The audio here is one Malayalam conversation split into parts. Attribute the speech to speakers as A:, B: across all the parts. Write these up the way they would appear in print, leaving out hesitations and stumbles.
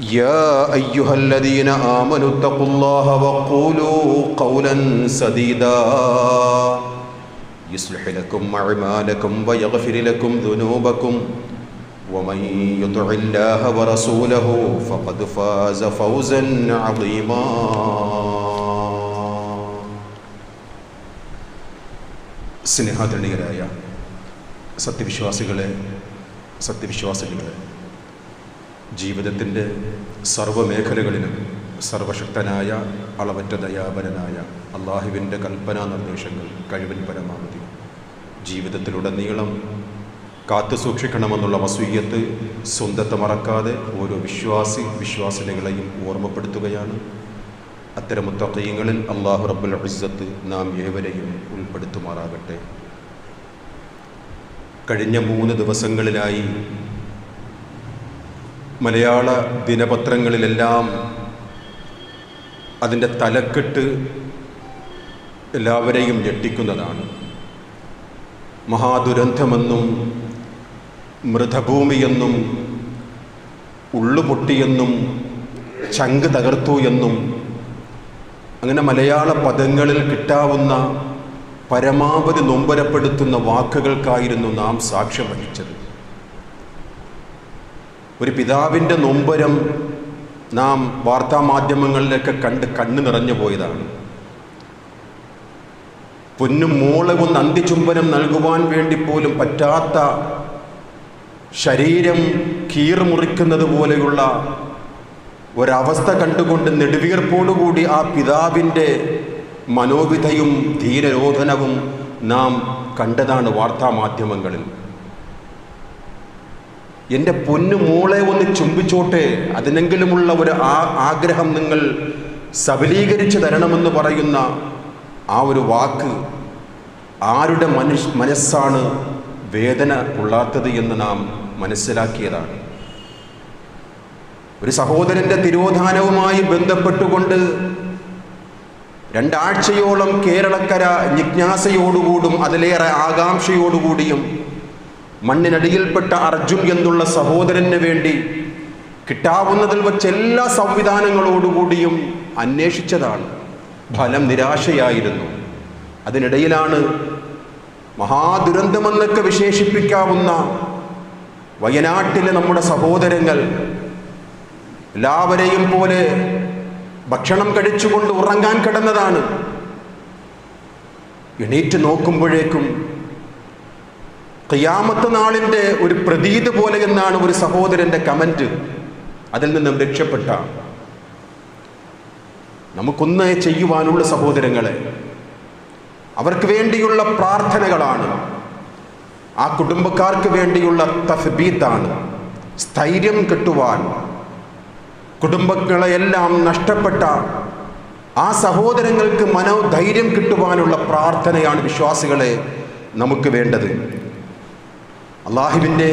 A: يا أيها الذين آمنوا اتقوا الله وقولوا قولا سديدا يصلح لكم أعمالكم ويغفر لكم ذنوبكم ومن يطع الله ورسوله فقد فاز فوزا عظيما. സ്നേഹാദരണീയരായ സത്യവിശ്വാസികളെ, ജീവിതത്തിൻ്റെ സർവ്വമേഖലകളിലും സർവശക്തനായ അളവറ്റ ദയാപരനായ അള്ളാഹുവിൻ്റെ കൽപ്പനാ നിർദ്ദേശങ്ങൾ കഴിവിൻ പരമാവധി ജീവിതത്തിലുടനീളം കാത്തു സൂക്ഷിക്കണമെന്നുള്ള വസൂയത്ത് സ്വന്തത്തെ മറക്കാതെ ഓരോ വിശ്വാസിനികളെയും ഓർമ്മപ്പെടുത്തുകയാണ്. അത്തരം മുത്തഖീങ്ങളിൽ അല്ലാഹു റബ്ബുൽ ഇസ്സത്ത് നാം ഏവരെയും ഉൾപ്പെടുത്തുമാറാകട്ടെ. കഴിഞ്ഞ 3 ദിവസങ്ങളിലായി മലയാള ദിനപത്രങ്ങളിലെല്ലാം അതിൻ്റെ തലക്കെട്ട് എല്ലാവരെയും ഞെട്ടിക്കുന്നതാണ്. മഹാദുരന്തമെന്നും മൃതഭൂമിയെന്നും ഉള്ളുപൊട്ടിയെന്നും ചങ്ക് തകർത്തു എന്നും അങ്ങനെ മലയാള പദങ്ങളിൽ കിട്ടാവുന്ന പരമാവധി നൊമ്പരപ്പെടുത്തുന്ന വാക്കുകൾക്കായിരുന്നു നാം സാക്ഷ്യം വഹിച്ചത്. ഒരു പിതാവിൻ്റെ നൊമ്പരം നാം വാർത്താമാധ്യമങ്ങളിലൊക്കെ കണ്ണ് നിറഞ്ഞു പോയതാണ്. പൊന്നും മോളവും അന്തിചുംബനം നൽകുവാൻ വേണ്ടി പോലും പറ്റാത്ത, ശരീരം കീറുമുറിക്കുന്നത് പോലെയുള്ള ഒരവസ്ഥ കണ്ടുകൊണ്ട് നെടുവീർപ്പോടുകൂടി ആ പിതാവിൻ്റെ മനോവിധയും ധീരരോധനവും നാം കണ്ടതാണ് വാർത്താമാധ്യമങ്ങളിൽ. എൻ്റെ പൊന്നു മോളെ ഒന്ന് ചുംബിച്ചോട്ടെ, അതിനെങ്കിലുമുള്ള ഒരു ആഗ്രഹം നിങ്ങൾ സബലീകരിച്ചു തരണമെന്ന് പറയുന്ന ആ ഒരു വാക്ക് ആരുടെ മനസ്സാണ് വേദന കൊള്ളാത്തത് എന്ന് നാം മനസ്സിലാക്കിയതാണ്. ഒരു സഹോദരൻ്റെ തിരോധാനവുമായി ബന്ധപ്പെട്ടുകൊണ്ട് 2 ആഴ്ചയോളം കേരളക്കര ജിജ്ഞാസയോടുകൂടും അതിലേറെ ആകാംക്ഷയോടുകൂടിയും മണ്ണിനടിയിൽപ്പെട്ട അർജുൻ എന്നുള്ള സഹോദരന് വേണ്ടി കിട്ടാവുന്നതിൽ വച്ച് എല്ലാ സംവിധാനങ്ങളോടുകൂടിയും അന്വേഷിച്ചതാണ്. ഫലം നിരാശയായിരുന്നു. അതിനിടയിലാണ് മഹാദുരന്തമെന്നൊക്കെ വിശേഷിപ്പിക്കാവുന്ന വയനാട്ടിലെ നമ്മുടെ സഹോദരങ്ങൾ എല്ലാവരെയും പോലെ ഭക്ഷണം കഴിച്ചുകൊണ്ട് ഉറങ്ങാൻ കിടന്നതാണ്. എണീറ്റ് നോക്കുമ്പോഴേക്കും ഖിയാമത്ത് നാളിൻ്റെ ഒരു പ്രതീത് പോലെ എന്നാണ് ഒരു സഹോദരൻ്റെ കമൻറ്റ്. അതിൽ നിന്നും രക്ഷപ്പെട്ട നമുക്കൊന്നേ ചെയ്യുവാനുള്ള സഹോദരങ്ങളെ, അവർക്ക് വേണ്ടിയുള്ള പ്രാർത്ഥനകളാണ്, ആ കുടുംബക്കാർക്ക് വേണ്ടിയുള്ള തസ്ബീത്താണ്, സ്ഥൈര്യം കിട്ടുവാൻ, കുടുംബങ്ങളെയെല്ലാം നഷ്ടപ്പെട്ട ആ സഹോദരങ്ങൾക്ക് മനോധൈര്യം കിട്ടുവാനുള്ള പ്രാർത്ഥനയാണ് വിശ്വാസികളെ നമുക്ക് വേണ്ടത്. അള്ളാഹുവിൻ്റെ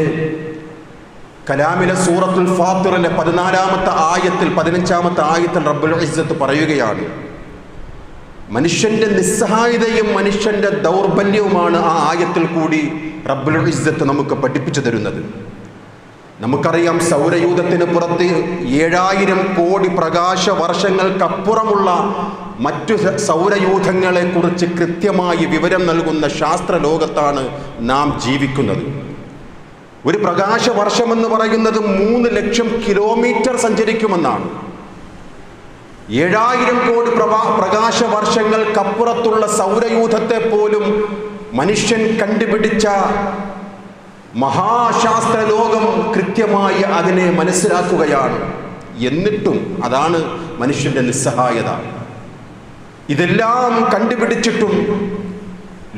A: കലാമിലെ സൂറത്തുൽ ഫാത്തിറിലെ 14-ാമത്തെ ആയത്തിൽ 15-ാമത്തെ ആയത്തിൽ റബ്ബുൽ ഇസ്സത്ത് പറയുകയാണ്, മനുഷ്യൻ്റെ നിസ്സഹായതയും മനുഷ്യൻ്റെ ദൗർബല്യവുമാണ് ആ ആയത്തിൽ കൂടി റബ്ബുൽ ഇസ്സത്ത് നമുക്ക് പഠിപ്പിച്ചു തരുന്നത്. നമുക്കറിയാം, സൗരയൂഥത്തിന് പുറത്ത് 7000 കോടി പ്രകാശ വർഷങ്ങൾക്കപ്പുറമുള്ള മറ്റു സൗരയൂഥങ്ങളെ കുറിച്ച് കൃത്യമായി വിവരം നൽകുന്ന ശാസ്ത്രലോകത്താണ് നാം ജീവിക്കുന്നത്. ഒരു പ്രകാശ വർഷമെന്ന് പറയുന്നത് 3 ലക്ഷം കിലോമീറ്റർ സഞ്ചരിക്കുമെന്നാണ്. 7000 കോടി പ്രകാശ വർഷങ്ങൾക്കപ്പുറത്തുള്ള സൗരയൂഥത്തെ പോലും മനുഷ്യൻ കണ്ടുപിടിച്ച മഹാശാസ്ത്ര ലോകം കൃത്യമായി അതിനെ മനസ്സിലാക്കുകയാണ്. എന്നിട്ടും അതാണ് മനുഷ്യന്റെ നിസ്സഹായത. ഇതെല്ലാം കണ്ടുപിടിച്ചിട്ടും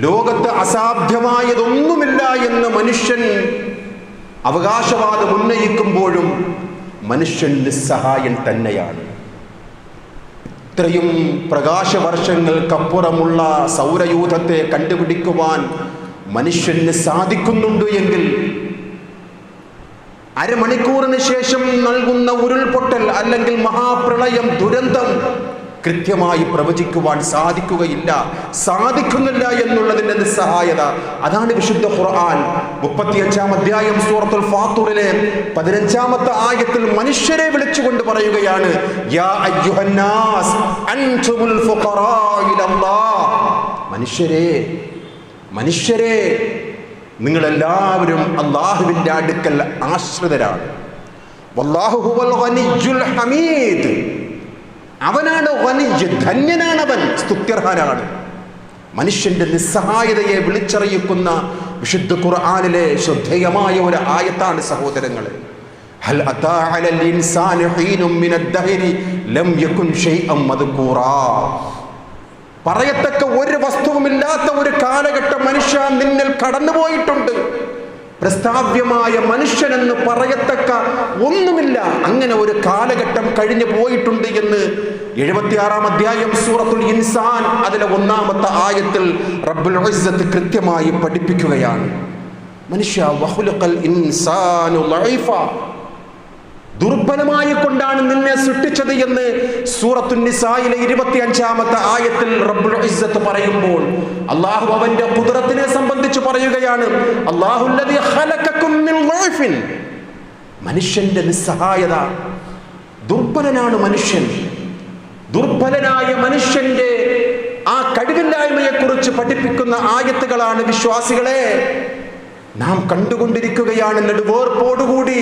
A: ലോകത്ത് അസാധ്യമായതൊന്നുമില്ല എന്ന് മനുഷ്യൻ അവകാശവാദം ഉന്നയിക്കുമ്പോഴും മനുഷ്യൻ നിസ്സഹായൻ തന്നെയാണ്. ഇത്രയും പ്രകാശവർഷങ്ങൾക്കപ്പുറമുള്ള സൗരയൂഥത്തെ കണ്ടുപിടിക്കുവാൻ മനുഷ്യന് സാധിക്കുന്നുണ്ട് എങ്കിൽ അരമണിക്കൂറിന് ശേഷം നൽകുന്ന ഉരുൾപൊട്ടൽ അല്ലെങ്കിൽ മഹാപ്രളയം, ദുരന്തം കൃത്യമായി പ്രവചിക്കുവാൻ സാധിക്കുന്നില്ല എന്നുള്ളതിൻ്റെ നിസ്സഹായത. അതാണ് വിശുദ്ധ ഖുർആൻ 35-ാം അധ്യായം സൂറത്തുൽ ഫാത്തിറിലെ 15-ാമത്തെ ആയത്തിൽ മനുഷ്യരെ വിളിച്ചുകൊണ്ട് പറയുകയാണ്, യാ അയ്യുഹന്നാസ് അൻതുമുൽ ഫുഖറാ ഇലല്ലാഹ്. മനുഷ്യരെ നിങ്ങളെല്ലാവരും അല്ലാഹുവിൻ്റെ അടുക്കൽ ആശ്രിതരാണ്. വല്ലാഹു ഹുവൽ ഗനിയ്യുൽ ഹമീദ്. അവനാണ് ഗനിയ്യ്, ധന്യനാണവൻ, സ്തുത്യർഹനാണ്. മനുഷ്യന്റെ നിസ്സഹായതയെ വിളിച്ചറിയിക്കുന്ന വിശുദ്ധ ഖുർആനിലെ ശ്രദ്ധേയമായ ഒരു ആയത്താണ് സഹോദരങ്ങളെ. ഹൽ അതാ അലൽ ഇൻസാനി ഹീനും മിനദ് ദഹരി ലം യകുൻ ശൈഅൻ മദ്കൂറാ. പറയത്തക്ക ഒരു വസ്തുവുമില്ലാത്ത ഒരു കാലഘട്ടം മനുഷ്യ നിന്നിൽ കടന്നുപോയിട്ടുണ്ട്. പ്രസ്താവ്യമായ മനുഷ്യനെന്ന് പറയത്തക്ക ഒന്നുമില്ല, അങ്ങനെ ഒരു കാലഘട്ടം കഴിഞ്ഞു പോയിട്ടുണ്ട് എന്ന് 76-ാം അധ്യായം സൂറത്തുൽ ഇൻസാൻ അതിലെ 1-ാമത്തെ ആയത്തിൽ റബ്ബുൽ ഇസ്സത്ത് കൃത്യമായി പഠിപ്പിക്കുകയാണ്. മനുഷ്യ വഖുലിഖൽ ഇൻസാനു ലഈഫ, ദുർബലമായി കൊണ്ടാണ് നിന്നെ സൃഷ്ടിച്ചത് എന്ന് സൂറത്തുൻ നിസായിലെ 25-ാമത്തെ ആയത്തിൽ റബ്ബുൽ ഇസ്സത്ത് പറയുമ്പോൾ അല്ലാഹു അവന്റെ ഖുദ്റത്തിനെ സംബന്ധിച്ച് പറയുകയാണ്, അല്ലാഹുല്ലദീ ഖലഖകും മിൻ ലഈഫിൻ. മനുഷ്യന്റെ നിസ്സഹായത, ദുർബലനാണ് മനുഷ്യൻ. ദുർബലനായ മനുഷ്യന്റെ ആ കഴിവില്ലായ്മയെ കുറിച്ച് പഠിപ്പിക്കുന്ന ആയത്തുകളാണ് വിശ്വാസികളെ നാം കണ്ടുകൊണ്ടിരിക്കുകയാണ്. നെടുവേർപ്പോടുകൂടി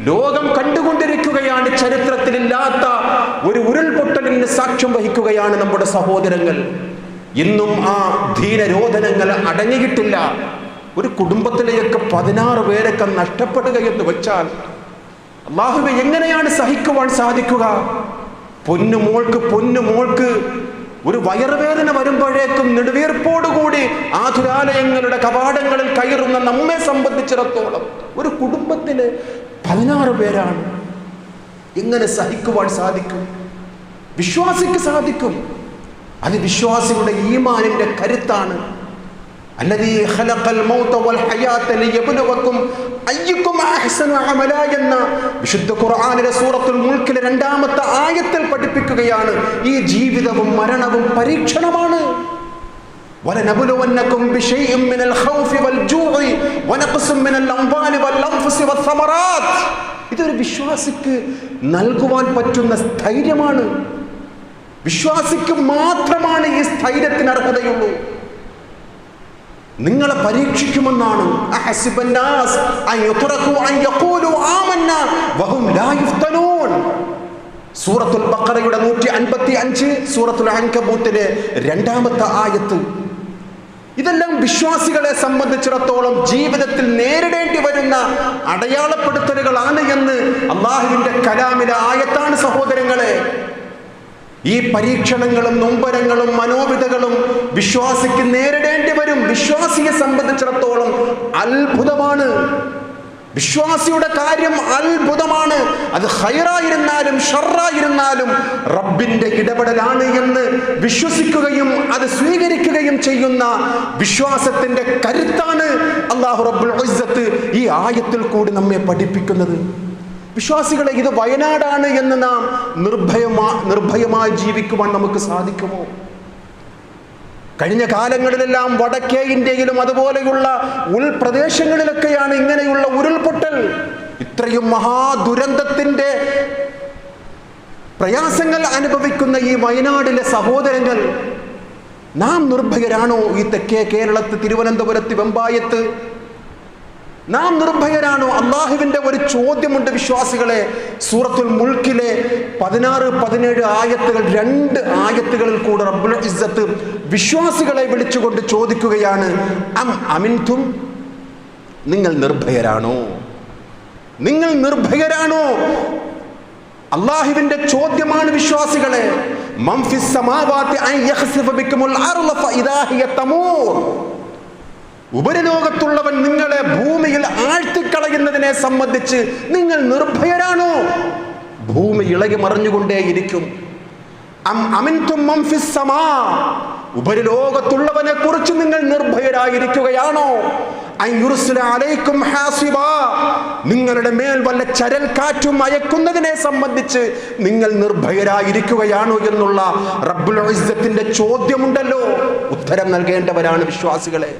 A: ലോകം കണ്ടുകൊണ്ടിരിക്കുകയാണ്. ചരിത്രത്തിലില്ലാത്ത ഒരു ഉരുൾപൊട്ടലിന് സാക്ഷ്യം വഹിക്കുകയാണ് നമ്മുടെ സഹോദരങ്ങൾ. ഇന്നും ആ ധീരരോധനങ്ങൾ അടങ്ങിയിട്ടില്ല. ഒരു കുടുംബത്തിലേക്ക് 16 പേരൊക്കെ നഷ്ടപ്പെടുക എന്ന് വെച്ചാൽ അല്ലാഹുവേ എങ്ങനെയാണ് സഹിക്കുവാൻ സാധിക്കുക? പൊന്നുമോൾക്ക് ഒരു വയറുവേദന വരുമ്പോഴേക്കും നെടുവീർപ്പോടുകൂടി ആതുരാലയങ്ങളുടെ കവാടങ്ങളിൽ കയറുന്ന നമ്മെ സംബന്ധിച്ചിടത്തോളം ഒരു കുടുംബത്തില് 16 പേരാണ്. എങ്ങനെ സഹിക്കുവാൻ സാധിക്കും? വിശ്വാസിക്ക് സാധിക്കും. അത് വിശ്വാസിയുടെ ഈമാനിന്റെ കരുത്താണ്. അല്ലദീ ഖലഖൽ മൗത വൽ ഹയാത ലിയബ്ലുവകും അയ്യുക്കും അഹ്സനു അമല എന്ന വിശുദ്ധ ഖുർആനിലെ സൂറത്തുൽ മുൽക്കിലെ 2-ാമത്തെ ആയത്തിൽ പഠിപ്പിക്കുകയാണ്, ഈ ജീവിതവും മരണവും പരീക്ഷണമാണ്. വലനബ്ലുവന്നകും ബിശൈഇൻ മിനൽ ഖൗഫി വൽ ജൂഇ വനഖ്സും മിനൽ അംവാലി വൽ അൻഫുസി വസ്സമറാത്ത്. ഇതൊരു വിശ്വാസിക്ക് നൽകുവാൻ പറ്റുന്ന സ്ഥൈര്യമാണ്. വിശ്വാസിക്ക് മാത്രമാണ് ഈ സ്ഥൈര്യത്തിന് അർഹതയുള്ളൂ. നിങ്ങളെ പരീക്ഷിക്കുമെന്നാണ്. അഹസിബന്നാസ് അൻ യുത്റകൂ അൻ യഖൂലു ആമന്നാ വഹും ലാ യുഫ്തനൂൻ. സൂറത്തുൽ ബഖറയുടെ 155, സൂറത്തുൽ അൻകബൂത്തിലെ 2-ാമത്തെ ആയത്ത്. ഇതെല്ലാം വിശ്വാസികളെ സംബന്ധിച്ചിടത്തോളം ജീവിതത്തിൽ നേരിടേണ്ടി വരുന്ന അടയാളപ്പെടുത്തലുകളാണ് എന്ന് അല്ലാഹുവിന്റെ കലാമിലെ ആയത്താണ് സഹോദരങ്ങളെ. ഈ പരീക്ഷണങ്ങളും നൊമ്പരങ്ങളും മനോവിധകളും വിശ്വാസിക്ക് നേരിടേണ്ടി വരും. വിശ്വാസിയെ സംബന്ധിച്ചിടത്തോളം അത്ഭുതമാണ്. വിശ്വാസിയുടെ കാര്യം അത്ഭുതമാണ്. അത് ഖൈറായിരുന്നാലും ഷർറായിരുന്നാലും റബ്ബിന്റെ ഇടപെടലാണ് എന്ന് വിശ്വസിക്കുകയും അത് സ്വീകരിക്കുകയും ചെയ്യുന്ന വിശ്വാസത്തിന്റെ കരുത്താണ് അല്ലാഹു റബ്ബുൽ ഇസ്സത്ത് ഈ ആയത്തിൽ കൂടി നമ്മെ പഠിപ്പിക്കുന്നത്. വിശ്വാസികളെ, ഇത് വയനാടാണ് എന്ന് നാം നിർഭയമായി ജീവിക്കുവാൻ നമുക്ക് സാധിക്കുമോ? കഴിഞ്ഞ കാലങ്ങളിലെല്ലാം വടക്കേ ഇന്ത്യയിലും അതുപോലെയുള്ള ഉൾപ്രദേശങ്ങളിലൊക്കെയാണ് ഇങ്ങനെയുള്ള ഉരുൾപൊട്ടൽ. ഇത്രയും മഹാദുരന്തത്തിന്റെ പ്രയാസങ്ങൾ അനുഭവിക്കുന്ന ഈ വയനാടിലെ സഹോദരങ്ങൾ, നാം നിർഭയരാണോ? ഈ തെക്കേ കേരളത്ത്, തിരുവനന്തപുരത്ത്, വെമ്പായത്ത് നാം നിർഭയരാണോ? അള്ളാഹുവിന്റെ ഒരു ചോദ്യമുണ്ട് വിശ്വാസികളെ. സൂറത്തുൽ മുൽക്കിലെ 16-17 ആയത്തുകൾ, 2 ആയത്തുകളിൽ കൂടെ റബ്ബുൽ ഇസ്സത്ത് വിശ്വാസികളെ വിളിച്ചുകൊണ്ട് ചോദിക്കുകയാണ്, അം അമിൻതും, നിങ്ങൾ നിർഭയരാണോ? നിങ്ങൾ നിർഭയരാണോ? അള്ളാഹുവിന്റെ ചോദ്യമാണ് വിശ്വാസികളെ. മൻ ഫിസ് സമാവാതി അൻ യഖ്സിഫ ബികുമുൽ അർള ഫഇദാ ഹിയ തമൂർ. ഉപരിലോകത്തുള്ളവൻ നിങ്ങളെ ഭൂമിയിൽ ആഴ്ത്തിക്കളയുന്നതിനെ സംബന്ധിച്ച് നിങ്ങൾ നിർഭയരാണോ? ഭൂമി ഇളകി മറിഞ്ഞുകൊണ്ടേയിരിക്കും. അമിൻതും മൻ ഫിസ് സമാ, ഉപരിലോകത്തുള്ളവനെ കുറിച്ച് നിങ്ങൾ നിർഭയരായിരിക്കുകയാണോ? നിങ്ങളുടെ മേൽ വല്ല ചരൽ കാറ്റും അയക്കുന്നതിനെ സംബന്ധിച്ച് നിങ്ങൾ നിർഭയരായിരിക്കുകയാണോ എന്നുള്ള റബ്ബുൽ ഇസ്സത്തിന്റെ ചോദ്യമുണ്ടല്ലോ. ഉത്തരം നൽകേണ്ടവരാണ് വിശ്വാസികളെ.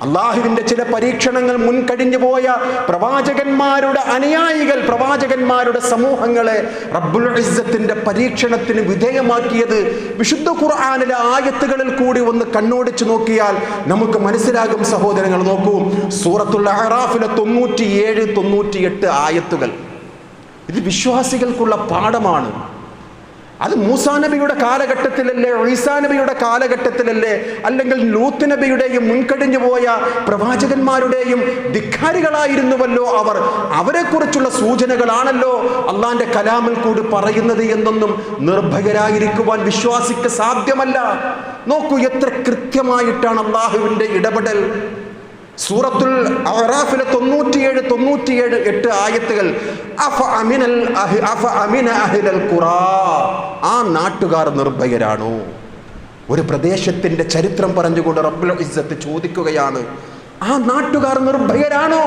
A: അള്ളാഹുവിന്റെ ചില പരീക്ഷണങ്ങൾ മുൻകഴിഞ്ഞു പോയ പ്രവാചകന്മാരുടെ അനുയായികൾ, പ്രവാചകന്മാരുടെ സമൂഹങ്ങളെ റബ്ബുൽ ഇസ്സത്തിന്റെ പരീക്ഷണത്തിന് വിധേയമാക്കിയത് വിശുദ്ധ ഖുർആനിലെ ആയത്തുകളിൽ കൂടി ഒന്ന് കണ്ണോടിച്ചു നോക്കിയാൽ നമുക്ക് മനസ്സിലാകും സഹോദരങ്ങൾ. നോക്കൂ, സൂറത്തുൽ അഅറാഫിലെ 97, 98 ആയത്തുകൾ. ഇത് വിശ്വാസികൾക്കുള്ള പാഠമാണ്. അത് മൂസാ നബിയുടെ കാലഘട്ടത്തിലല്ലേ, ഈസാ നബിയുടെ കാലഘട്ടത്തിലല്ലേ, അല്ലെങ്കിൽ ലൂത്ത് നബിയുടെയും മുൻകഴിഞ്ഞു പോയ പ്രവാചകന്മാരുടെയും ധിക്കാരികളായിരുന്നുവല്ലോ അവർ. അവരെക്കുറിച്ചുള്ള സൂചനകളാണല്ലോ അള്ളാന്റെ കലാമിൽ കൂടി പറയുന്നത് എന്നൊന്നും നിർഭയരായിരിക്കുവാൻ വിശ്വാസിക്ക് സാധ്യമല്ല. നോക്കൂ എത്ര കൃത്യമായിട്ടാണ് അള്ളാഹുവിന്റെ ഇടപെടൽ. സൂറത്തുൽ അഅറാഫിലെ 97, 98 ആയത്തുകൾ. ആ നാട്ടുകാർ നിർഭയരാണോ? ഒരു പ്രദേശത്തിന്റെ ചരിത്രം പറഞ്ഞുകൊണ്ട് റബ്ബുൽ ഇസ്സത്ത് ചോദിക്കുകയാണ്, ആ നാട്ടുകാർ നിർഭയരാണോ?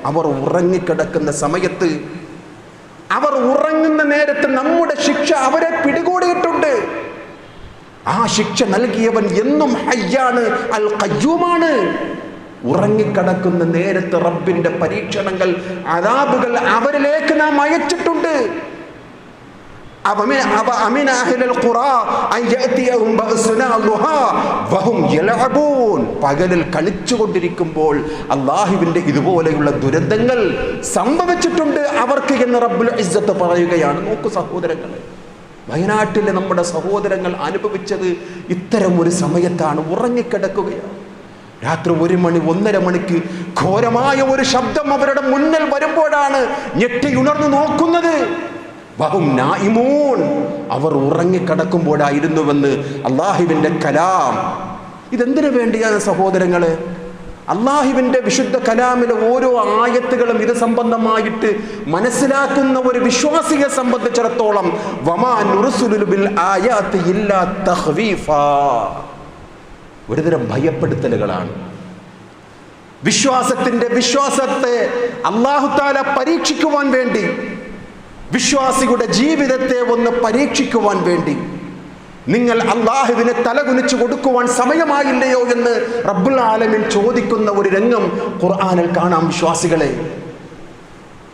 A: അവർ ഉറങ്ങിക്കിടക്കുന്ന സമയത്ത്, അവർ ഉറങ്ങുന്ന നേരത്ത് നമ്മുടെ ശിക്ഷ അവരെ പിടികൂടിയിട്ടുണ്ട്. ആ ശിക്ഷ നൽകിയവൻ എന്നും ഹയ്യാണ്, അൽ ഖയ്യൂമാണ്. ഉറങ്ങിക്കിടക്കുന്ന നേരത്ത് റബ്ബിന്റെ പരീക്ഷണങ്ങൾ, അദാബുകൾ അവരിലേക്ക് നാം അയച്ചിട്ടുണ്ട്. പകലിൽ കളിച്ചുകൊണ്ടിരിക്കുമ്പോൾ അള്ളാഹുവിന്റെ ഇതുപോലെയുള്ള ദുരന്തങ്ങൾ സംഭവിച്ചിട്ടുണ്ട് അവർക്ക് എന്ന് റബ്ബുൽ ഇസ്സത്ത് പറയുകയാണ്. നോക്കൂ സഹോദരങ്ങളെ, വയനാട്ടിലെ നമ്മുടെ സഹോദരങ്ങൾ അനുഭവിച്ചത് ഇത്തരം ഒരു സമയത്താണ്. ഉറങ്ങിക്കിടക്കുകയാണ്. രാത്രി 1 മണി, 1:30 മണിക്ക് ഘോരമായ ഒരു ശബ്ദം അവരുടെ മുന്നിൽ വരുമ്പോഴാണ് ഞെട്ടിയുണർന്നു നോക്കുന്നത്. വഹും നായിമൂൻ, അവർ ഉറങ്ങിക്കിടക്കുമ്പോഴായിരുന്നുവെന്ന് അള്ളാഹുവിന്റെ കലാം. ഇതെന്തിനു വേണ്ടിയാണ് സഹോദരങ്ങളെ? അള്ളാഹുവിന്റെ വിശുദ്ധ കലാമിലെ ഓരോ ആയത്തുകളും ഇത് സംബന്ധമായിട്ട് മനസ്സിലാക്കുന്ന ഒരു വിശ്വാസിയെ സംബന്ധിച്ചിടത്തോളം വമാ നുർസിലു ബിൽ ആയാതി ഇല്ലാ തഖ്വീഫാ, ഒരുതരം ഭയപ്പെടുത്തലുകളാണ്. വിശ്വാസത്തെ അല്ലാഹു തആല പരീക്ഷിക്കുവാൻ വേണ്ടി, വിശ്വാസിയുടെ ജീവിതത്തെ ഒന്ന് പരീക്ഷിക്കുവാൻ വേണ്ടി, നിങ്ങൾ അള്ളാഹുവിനെ തലകുനിച്ചു കൊടുക്കുവാൻ സമയമായില്ലയോ എന്ന് റബ്ബുൽ ആലമീൻ ചോദിക്കുന്ന ഒരു രംഗം ഖുർആനിൽ കാണാം. വിശ്വാസികളെ,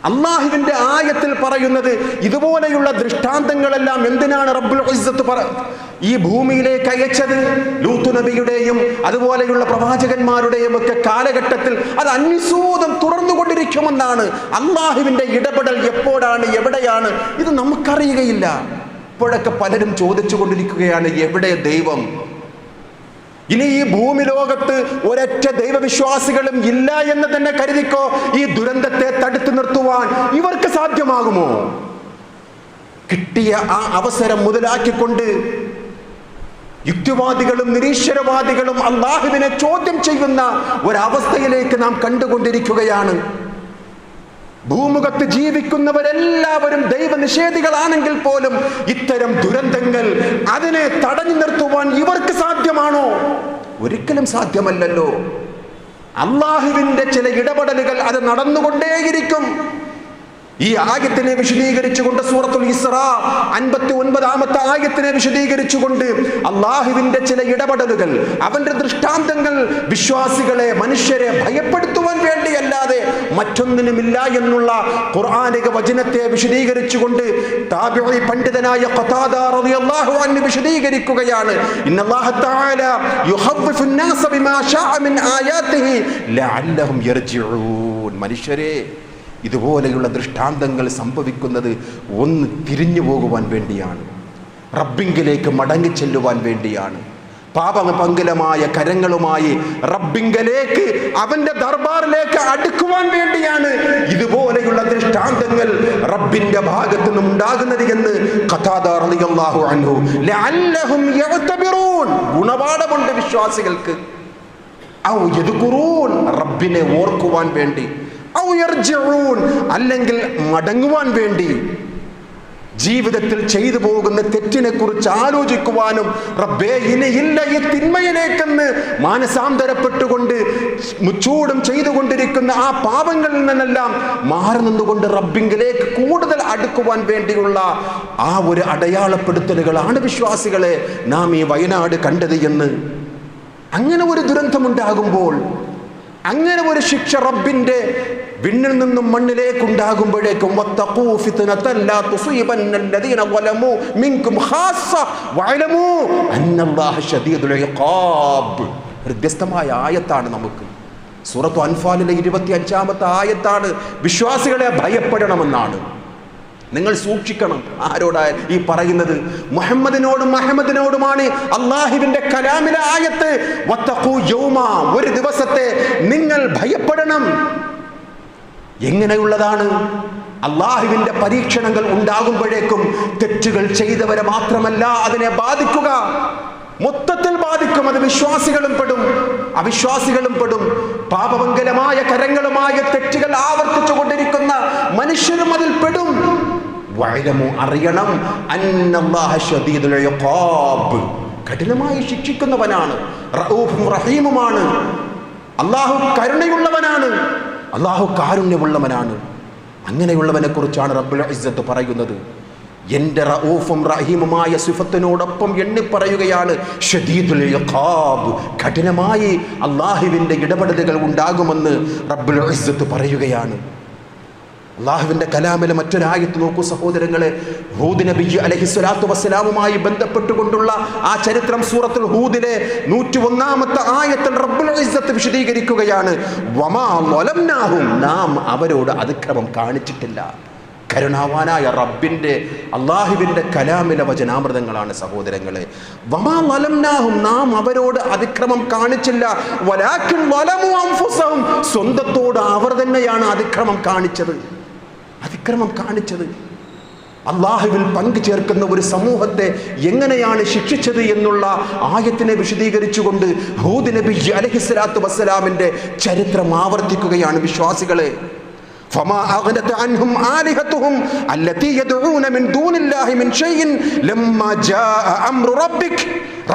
A: അള്ളാഹുവിന്റെ ആയത്തിൽ പറയുന്നത് ഇതുപോലെയുള്ള ദൃഷ്ടാന്തങ്ങളെല്ലാം എന്തിനാണ് റബ്ബുൽ ഇസ്സത്ത് ഈ ഭൂമിയിലേക്ക് അയച്ചത്? ലൂത്ത് നബിയുടെയും അതുപോലെയുള്ള പ്രവാചകന്മാരുടെയും ഒക്കെ കാലഘട്ടത്തിൽ അത് അന്യസൂതം തുടർന്നുകൊണ്ടിരിക്കുമെന്നാണ്. അള്ളാഹുവിന്റെ ഇടപെടൽ എപ്പോഴാണ്, എവിടെയാണ്, ഇത് നമുക്കറിയുകയില്ല. ഇപ്പോഴൊക്കെ പലരും ചോദിച്ചു കൊണ്ടിരിക്കുകയാണ്, എവിടെ ദൈവം? ഇനി ഈ ഭൂമി ലോകത്ത് ഒരൊറ്റ ദൈവവിശ്വാസികളും ഇല്ല എന്ന് തന്നെ കരുതിക്കോ. ഈ ദുരന്തത്തെ തടുത്തു നിർത്തുവാൻ ഇവർക്ക് സാധ്യമാകുമോ? കിട്ടിയ ആ അവസരം മുതലാക്കിക്കൊണ്ട് യുക്തിവാദികളും നിരീശ്വരവാദികളും അള്ളാഹുവിനെ ചോദ്യം ചെയ്യുന്ന ഒരവസ്ഥയിലേക്ക് നാം കണ്ടുകൊണ്ടിരിക്കുകയാണ്. ഭൂമുഖത്ത് ജീവിക്കുന്നവരെല്ലാവരും ദൈവനിഷേധികളാണെങ്കിൽ പോലും ഇത്തരം ദുരന്തങ്ങൾ അതിനെ തടഞ്ഞു നിർത്തുവാൻ ഇവർക്ക് സാധ്യമാണോ? ഒരിക്കലും സാധ്യമല്ലല്ലോ. അള്ളാഹുവിന്റെ ചില ഇടപെടലുകൾ അത് നടന്നുകൊണ്ടേയിരിക്കും. ഈ ആയത്തിനെ വിശദീകരിച്ചുകൊണ്ട് സൂറത്തുൽ ഇസ്രാ 59-ാമത്തെ ആയത്തിനെ വിശദീകരിച്ചുകൊണ്ട് അള്ളാഹുവിന്റെ ചില ഇടപെടലുകൾ, അവന്റെ ദൃഷ്ടാന്തങ്ങൾ വിശ്വാസികളെ, മനുഷ്യരെ ഭയപ്പെടുത്തുവാൻ വേണ്ടിയല്ലാതെ മറ്റൊന്നിനുമില്ല എന്നുള്ള ഖുർആനിക വചനത്തെ വിശദീകരിച്ചുകൊണ്ട് താബിഈ പണ്ഡിതനായ ഖതാദ റളിയല്ലാഹു അൻഹു വിശദീകരിക്കുകയാണ്, ഇന്നല്ലാഹ തആല യുഖവ്വിഫു الناس ബിമാ ശാഅ മിൻ ആയാതിഹി ലഅല്ലഹും യർജിഊൻ. മനുഷ്യരെ, ഇതുപോലെയുള്ള ദൃഷ്ടാന്തങ്ങൾ സംഭവിക്കുന്നത് ഒന്ന് തിരിഞ്ഞു പോകുവാൻ വേണ്ടിയാണ്, റബ്ബിങ്കിലേക്ക് മടങ്ങി ചെല്ലുവാൻ വേണ്ടിയാണ്. പാപപങ്കലമായ കരങ്ങളുമായി റബ്ബിങ്കലേക്ക്, അവന്റെ ദർബാറിലേക്ക് അടുക്കുവാൻ വേണ്ടിയാണ് ഇതുപോലെയുള്ള ദൃഷ്ടാന്തങ്ങൾ റബ്ബിന്റെ ഭാഗത്തു നിന്നും ഉണ്ടാകുന്നത് എന്ന് ഖതാദ റളിയല്ലാഹു അൻഹു. ലഅല്ലഹും യഅ്തബിറൂൻ, ഗുണപാഠമുണ്ട് വിശ്വാസികൾക്ക്. ഔ യദ്കുറൂൻ, റബ്ബിനെ ഓർക്കുവാൻ വേണ്ടി, ഔ യർജിഊൻ, അല്ലെങ്കിൽ മടങ്ങുവാൻ വേണ്ടി. ജീവിതത്തിൽ ചെയ്തു പോകുന്ന തെറ്റിനെ കുറിച്ച് ആലോചിക്കുവാനും റബ്ബേ ഇനിയില്ല ഈ തിന്മയിലേക്കെന്ന് മാനസാന്തരപ്പെട്ടുകൊണ്ട് മുച്ചൂടും ചെയ്തുകൊണ്ടിരിക്കുന്ന ആ പാപങ്ങളിൽ നിന്നെല്ലാം മാറി നിന്നുകൊണ്ട് റബ്ബിങ്കിലേക്ക് കൂടുതൽ അടുക്കുവാൻ വേണ്ടിയുള്ള ആ ഒരു അടയാളപ്പെടുത്തലുകളാണ് വിശ്വാസികളെ നാം ഈ വയനാട് കണ്ടത് എന്ന്. അങ്ങനെ ഒരു ദുരന്തമുണ്ടാകുമ്പോൾ, അങ്ങനെ ഒരു ശിക്ഷ റബ്ബിന്റെ വിണ്ണിൽ നിന്നും മണ്ണിലേക്കുണ്ടാകുമ്പോഴേക്കും വ്യത്യസ്തമായ ആയത്താണ് നമുക്ക്. സൂറത്തു അൻഫാലിലെ 25-ാമത്തെ ആയത്താണ് വിശ്വാസികളെ ഭയപ്പെടണമെന്നാണ്. നിങ്ങൾ സൂക്ഷിക്കണം. ആരോടാ ഈ പറയുന്നത്? മുഹമ്മദിനോടുമാണ് അള്ളാഹുവിന്റെ കലാമിലെ ആയത്ത്. വത്തഖൂ യൗമ, ഒരു ദിവസത്തെ നിങ്ങൾ ഭയപ്പെടണം. എങ്ങനെയുള്ളതാണ്? അള്ളാഹുവിന്റെ പരീക്ഷണങ്ങൾ ഉണ്ടാകുമ്പോഴേക്കും തെറ്റുകൾ ചെയ്തവരെ മാത്രമല്ല അതിനെ ബാധിക്കുക, മൊത്തത്തിൽ ബാധിക്കും. അത് വിശ്വാസികളും പെടും, അവിശ്വാസികളും പെടും. പാപമംഗലമായ കരങ്ങളുമായ തെറ്റുകൾ ആവർത്തിച്ചു കൊണ്ടിരിക്കുന്ന മനുഷ്യരും അതിൽ പെടും. അറിയണം, അന്നല്ലാഹ ശദീദുൽ ഇഖാബ്, കഠിനമായി ശിക്ഷിക്കുന്നവനാണ്. റഊഫും റഹീമുമാണ്. അല്ലാഹു കരുണയുള്ളവനാണ്, അല്ലാഹു കാരുണ്യമുള്ളവനാണ്. അങ്ങനെയുള്ളവനെ കുറിച്ചാണ് റബ്ബുൽ ഇസ്സത്ത് പറയുന്നത്. എൻ്റെ റഊഫും റഹീമുമായ സിഫത്തിനോടൊപ്പം എണ്ണി പറയുകയാണ് ശദീദുൽ ഇഖാബ്, കഠിനമായി അല്ലാഹുവിൻ്റെ ഇടപെടലുകൾ ഉണ്ടാകുമെന്ന് റബ്ബുൽ ഇസ്സത്ത് പറയുകയാണ്. അള്ളാഹുവിൻ്റെ കലാമിലെ മറ്റൊരായത്ത് നോക്കൂ സഹോദരങ്ങളെ. ഹൂദ് നബി അലൈഹിസ്സലാത്തു വസ്സലാമുമായി ബന്ധപ്പെട്ടുകൊണ്ടുള്ള ആ ചരിത്രം സൂറത്തുൽ ഹൂദിലെ 101-ാമത്തെ ആയത്തിൽ റബ്ബുൽ ഇസ്സത്ത് വിശദീകരിക്കുകയാണ്. വമാ ളലംനാഹും, നാം അവരോട് അതിക്രമം കാണിച്ചിട്ടില്ല. കരുണാവാനായ റബ്ബിൻ്റെ അള്ളാഹുവിൻ്റെ കലാമിലെ വചനാമൃതങ്ങളാണ് സഹോദരങ്ങളെ. വമാ ളലംനാഹും, നാം അവരോട് അതിക്രമം കാണിച്ചില്ല. വലാകിൻ ളലമു അൻഫുസഹും, സ്വന്തത്തോട് അവർ തന്നെയാണ് അതിക്രമം കാണിച്ചത്. അള്ളാഹുവിൽ പങ്കു ചേർക്കുന്ന ഒരു സമൂഹത്തെ എങ്ങനെയാണ് ശിക്ഷിച്ചത് എന്നുള്ള ആയത്തിനെ വിശദീകരിച്ചുകൊണ്ട് ഹൂദ് നബി അലൈഹിസ്സലാത്തു വസ്സലാമിൻ്റെ ചരിത്രം ആവർത്തിക്കുകയാണ് വിശ്വാസികളെ. فما أغنت عنهم آلهتهم التي يدعون من دون الله من شيء لما جاء أمر ربك,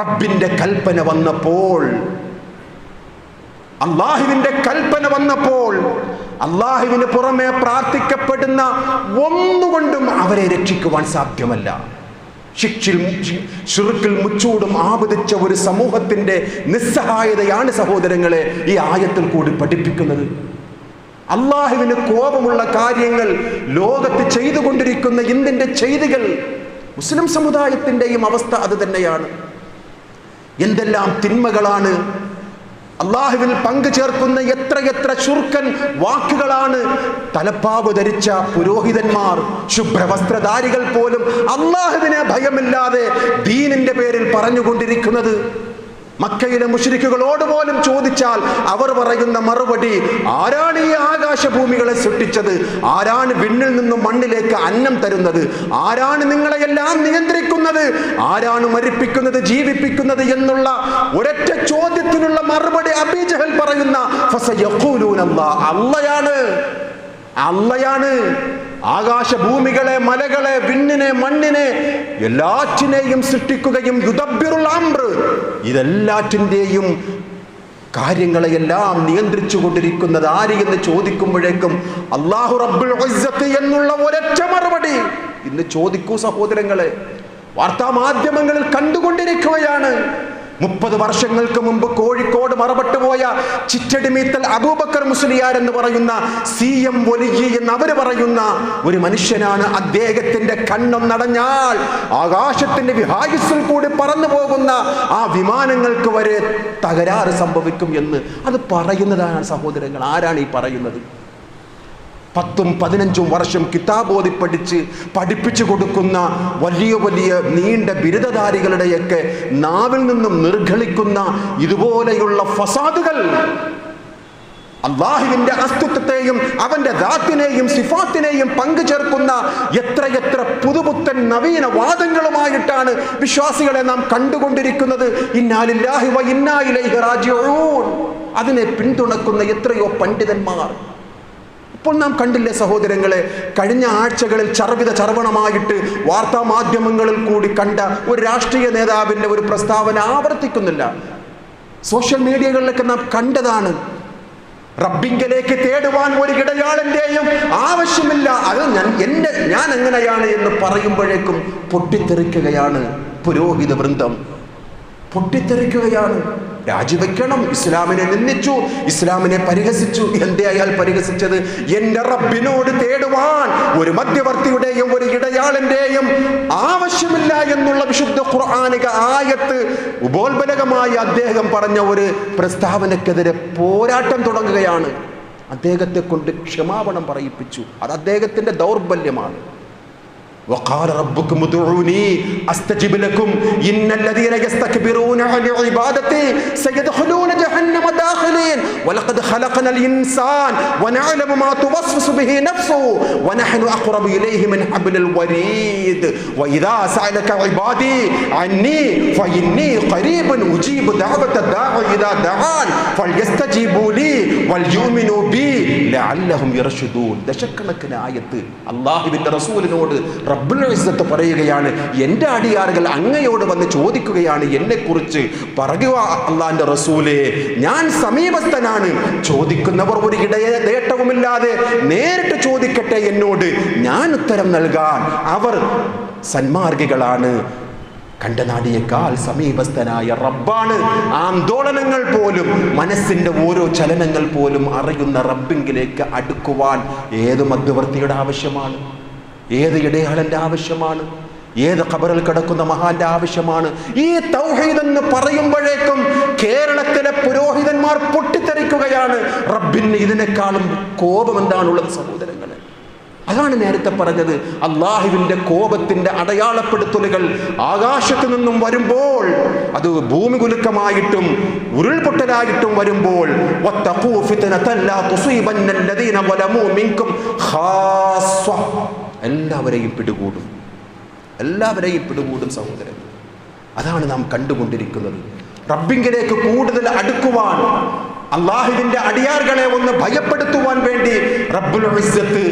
A: റബ്ബിന്റെ കൽപ്പന വന്നപ്പോൾ, അള്ളാഹുവിന്റെ കൽപ്പന വന്നപ്പോൾ അള്ളാഹുവിന് പുറമെ പ്രാർത്ഥിക്കപ്പെടുന്ന ഒന്നുകൊണ്ടും അവരെ രക്ഷിക്കുവാൻ സാധ്യമല്ല. ശിർക്കിൽ മുച്ചൂടും ആപതിച്ച ഒരു സമൂഹത്തിന്റെ നിസ്സഹായതയാണ് സഹോദരങ്ങളെ ഈ ആയത്തിൽ കൂടി പഠിപ്പിക്കുന്നത്. അള്ളാഹുവിന് കോപമുള്ള കാര്യങ്ങൾ ലോകത്ത് ചെയ്തുകൊണ്ടിരിക്കുന്ന ഇന്ത്യൻ്റെ ചെയ്തികൾ, മുസ്ലിം സമുദായത്തിൻ്റെയും അവസ്ഥ അത് തന്നെയാണ്. എന്തെല്ലാം തിന്മകളാണ്! അള്ളാഹുവിൽ പങ്കു ചേർക്കുന്ന എത്രയെത്ര ശുർക്കൻ വാക്കുകളാണ് തലപ്പാവ് ധരിച്ച പുരോഹിതന്മാർ, ശുഭ്രവസ്ത്രധാരികൾ പോലും അള്ളാഹുവിനെ ഭയമില്ലാതെ ദീനിന്റെ പേരിൽ പറഞ്ഞുകൊണ്ടിരിക്കുന്നത്. മക്കയിലെ മുശ്രിക്കുകളോട് പോലും ചോദിച്ചാൽ അവർ പറയുന്ന മറുപടി, ആരാണ് ഈ ആകാശഭൂമികളെ സൃഷ്ടിച്ചത്? ആരാണ് വിണ്ണിൽ നിന്നും മണ്ണിലേക്ക് അന്നം തരുന്നത്? ആരാണ് നിങ്ങളെയെല്ലാം നിയന്ത്രിക്കുന്നത്? ആരാണ് മരിപ്പിക്കുന്നത്, ജീവിപ്പിക്കുന്നത് എന്നുള്ള ഒരൊറ്റ ചോദ്യത്തിനുള്ള മറുപടി അബീ ജഹൽ പറയുന്ന ഫസയഖൂലൂന അള്ളയാണ്. ആകാശഭൂമികളെ, മലകളെ, വിണ്ണിനെ, മണ്ണിനെ എല്ലാറ്റിനെയും സൃഷ്ടിക്കുകയും യുദബ്ബിറുൽ അംർ, ഇതെല്ലാറ്റിൻ്റെയും കാര്യങ്ങളെയെല്ലാം നിയന്ത്രിച്ചു കൊണ്ടിരിക്കുന്നത് ആര് എന്ന് ചോദിക്കുമ്പോഴേക്കും അല്ലാഹു റബ്ബുൽ ഇസ്സത്ത് എന്നുള്ള ഒരൊറ്റ മറുപടി ഇന്ന് ചോദിക്കൂ സഹോദരങ്ങളെ. വാർത്താ മാധ്യമങ്ങളിൽ കണ്ടുകൊണ്ടിരിക്കുകയാണ്. 30 വർഷങ്ങൾക്ക് മുമ്പ് കോഴിക്കോട് മറപെട്ടു പോയ ചിറ്റടിമീത്തൽ അബൂബക്കർ മുസ്ലിയാർ എന്ന് പറയുന്ന CM വലിയ എന്ന് അവര് പറയുന്ന ഒരു മനുഷ്യനാണ്. അദ്ദേഹത്തിന്റെ കണ്ണൊന്നടഞ്ഞാൽ ആകാശത്തിന്റെ വിഹായുസ്സിൽ കൂടി പറന്നു പോകുന്ന ആ വിമാനങ്ങൾക്ക് വരെ തകരാറ് സംഭവിക്കും എന്ന് അത് പറയുന്നതാണ് സഹോദരങ്ങൾ. ആരാണ് ഈ പറയുന്നത്? 10-15 വർഷം കിതാബോധി പഠിപ്പിച്ചു കൊടുക്കുന്ന വലിയ വലിയ നീണ്ട ബിരുദധാരികളുടെയൊക്കെ നാവിൽ നിന്നും നിർഗളിക്കുന്ന ഇതുപോലെയുള്ള ഫസാദുകൾ, അള്ളാഹുവിന്റെ അസ്തിത്വത്തെയും അവന്റെ ദാത്തിനെയും സിഫാത്തിനെയും പങ്കുചേർക്കുന്ന എത്രയെത്ര പുതുപുത്തൻ നവീന വാദങ്ങളുമായിട്ടാണ് വിശ്വാസികളെ നാം കണ്ടുകൊണ്ടിരിക്കുന്നത്. ഇന്നാ ലില്ലാഹി വ ഇന്നാ ഇലൈഹി റാജിഊൻ. അതിനെ പിന്തുണക്കുന്ന എത്രയോ പണ്ഡിതന്മാർ. അപ്പോൾ നാം കണ്ടില്ലേ സഹോദരങ്ങളെ, കഴിഞ്ഞ ആഴ്ചകളിൽ ചർവണമായിട്ട് വാർത്താ മാധ്യമങ്ങളിൽ കൂടി കണ്ട ഒരു രാഷ്ട്രീയ നേതാവിൻ്റെ ഒരു പ്രസ്താവന ആവർത്തിക്കുന്നില്ല. സോഷ്യൽ മീഡിയകളിലൊക്കെ നാം കണ്ടതാണ്. റബ്ബിങ്കലേക്ക് തേടുവാൻ ഒരു ഇടയാളിൻ്റെയും ആവശ്യമില്ല, അത് ഞാൻ എങ്ങനെയാണ് എന്ന് പറയുമ്പോഴേക്കും പൊട്ടിത്തെറിക്കുകയാണ് പുരോഹിത വൃന്ദം, പൊട്ടിത്തെറിക്കുകയാണ്. രാജിവെക്കണം. ഇസ്ലാമിനെ നിന്ദിച്ചു, ഇസ്ലാമിനെ പരിഹസിച്ചു. എന്തേ അയാൾ പരിഹസിച്ചത്? എൻ്റെ റബ്ബിനോട് തേടുവാൻ ഒരു മധ്യവർത്തിയുടെയും ഒരു ഇടയാളിൻ്റെയും ആവശ്യമില്ല എന്നുള്ള വിശുദ്ധ ഖുർആനിക ആയത്ത് ഉപോത്ബലകമായി അദ്ദേഹം പറഞ്ഞ ഒരു പ്രസ്താവനക്കെതിരെ പോരാട്ടം തുടങ്ങുകയാണ്. അദ്ദേഹത്തെ കൊണ്ട് ക്ഷമാപണം പറയിപ്പിച്ചു. അത് അദ്ദേഹത്തിൻ്റെ ദൗർബല്യമാണ്. وقال ربكم ادعوني استجب لكم ان الذين يستكبرون عن عبادتي سيدخلون جهنم داخلين ولقد خلقنا الانسان ونعلم ما توسوس به نفسه ونحن اقرب اليه من حبل الوريد واذا سالك عبادي عني فاني قريب اجيب دعوه الداعي اذا دعان فليستجيبوا لي وليؤمنوا بي لعلهم يرشدون. ദശക്കണക്കിന് ആയത്ത് അല്ലാഹുവിന്റെ റസൂലിനോട് റബ്ബുൽ ഇസ്സത്ത് പറയുകയാണ്, എൻ്റെ അടിയാറുകൾ അങ്ങയോട് വന്ന് ചോദിക്കുകയാണ് എന്നെക്കുറിച്ച്. പറയുക അള്ളാന്റെ റസൂലേ, ഞാൻ സമീപസ്ഥനാണ്. ചോദിക്കുന്നവർ ഒരു നേട്ടവുമില്ലാതെ നേരിട്ട് ചോദിക്കട്ടെ എന്നോട്, ഞാൻ ഉത്തരം നൽകാൻ. അവർ സന്മാർഗികളാണ്. കണ്ടനാടിയേക്കാൾ സമീപസ്ഥനായ റബ്ബാണ്. ആന്തോളനങ്ങൾ പോലും, മനസ്സിൻ്റെ ഓരോ ചലനങ്ങൾ പോലും അറിയുന്ന റബ്ബിങ്കിലേക്ക് അടുക്കുവാൻ ഏത് മധ്യവർത്തിയുടെ ആവശ്യമാണ്? ഏത് ഇടയാളൻ്റെ ആവശ്യമാണ്? ഏത് ഖബറിൽ കിടക്കുന്ന മഹാന്റെ ആവശ്യമാണ്? ഈ തൗഹീദ് എന്ന് പറയുമ്പോഴേക്കും കേരളത്തിലെ പുരോഹിതന്മാർ പൊട്ടിത്തെറിക്കുകയാണ്. റബ്ബിന് ഇതിനേക്കാളും കോപം എന്താണുള്ളത് സഹോദരങ്ങളെ? അതാണ് നേരത്തെ പറഞ്ഞത്, അള്ളാഹുവിൻ്റെ കോപത്തിൻ്റെ അടയാളപ്പെടുത്തലുകൾ ആകാശത്തു നിന്നും വരുമ്പോൾ, അത് ഭൂമി കുലുക്കമായിട്ടും ഉരുൾപൊട്ടലായിട്ടും വരുമ്പോൾ, എല്ലാവരെയും പിടികൂടും, എല്ലാവരെയും പിടികൂടും സഹോദരൻ. അതാണ് നാം കണ്ടുകൊണ്ടിരിക്കുന്നത്. റബ്ബിങ്കിലേക്ക് കൂടുതൽ അടുക്കുവാൻ, അള്ളാഹുവിന്റെ അടിയാറുകളെ ഒന്ന് ഭയപ്പെടുത്തുവാൻ വേണ്ടി റബ്ബുൽ ഇസ്സത്ത്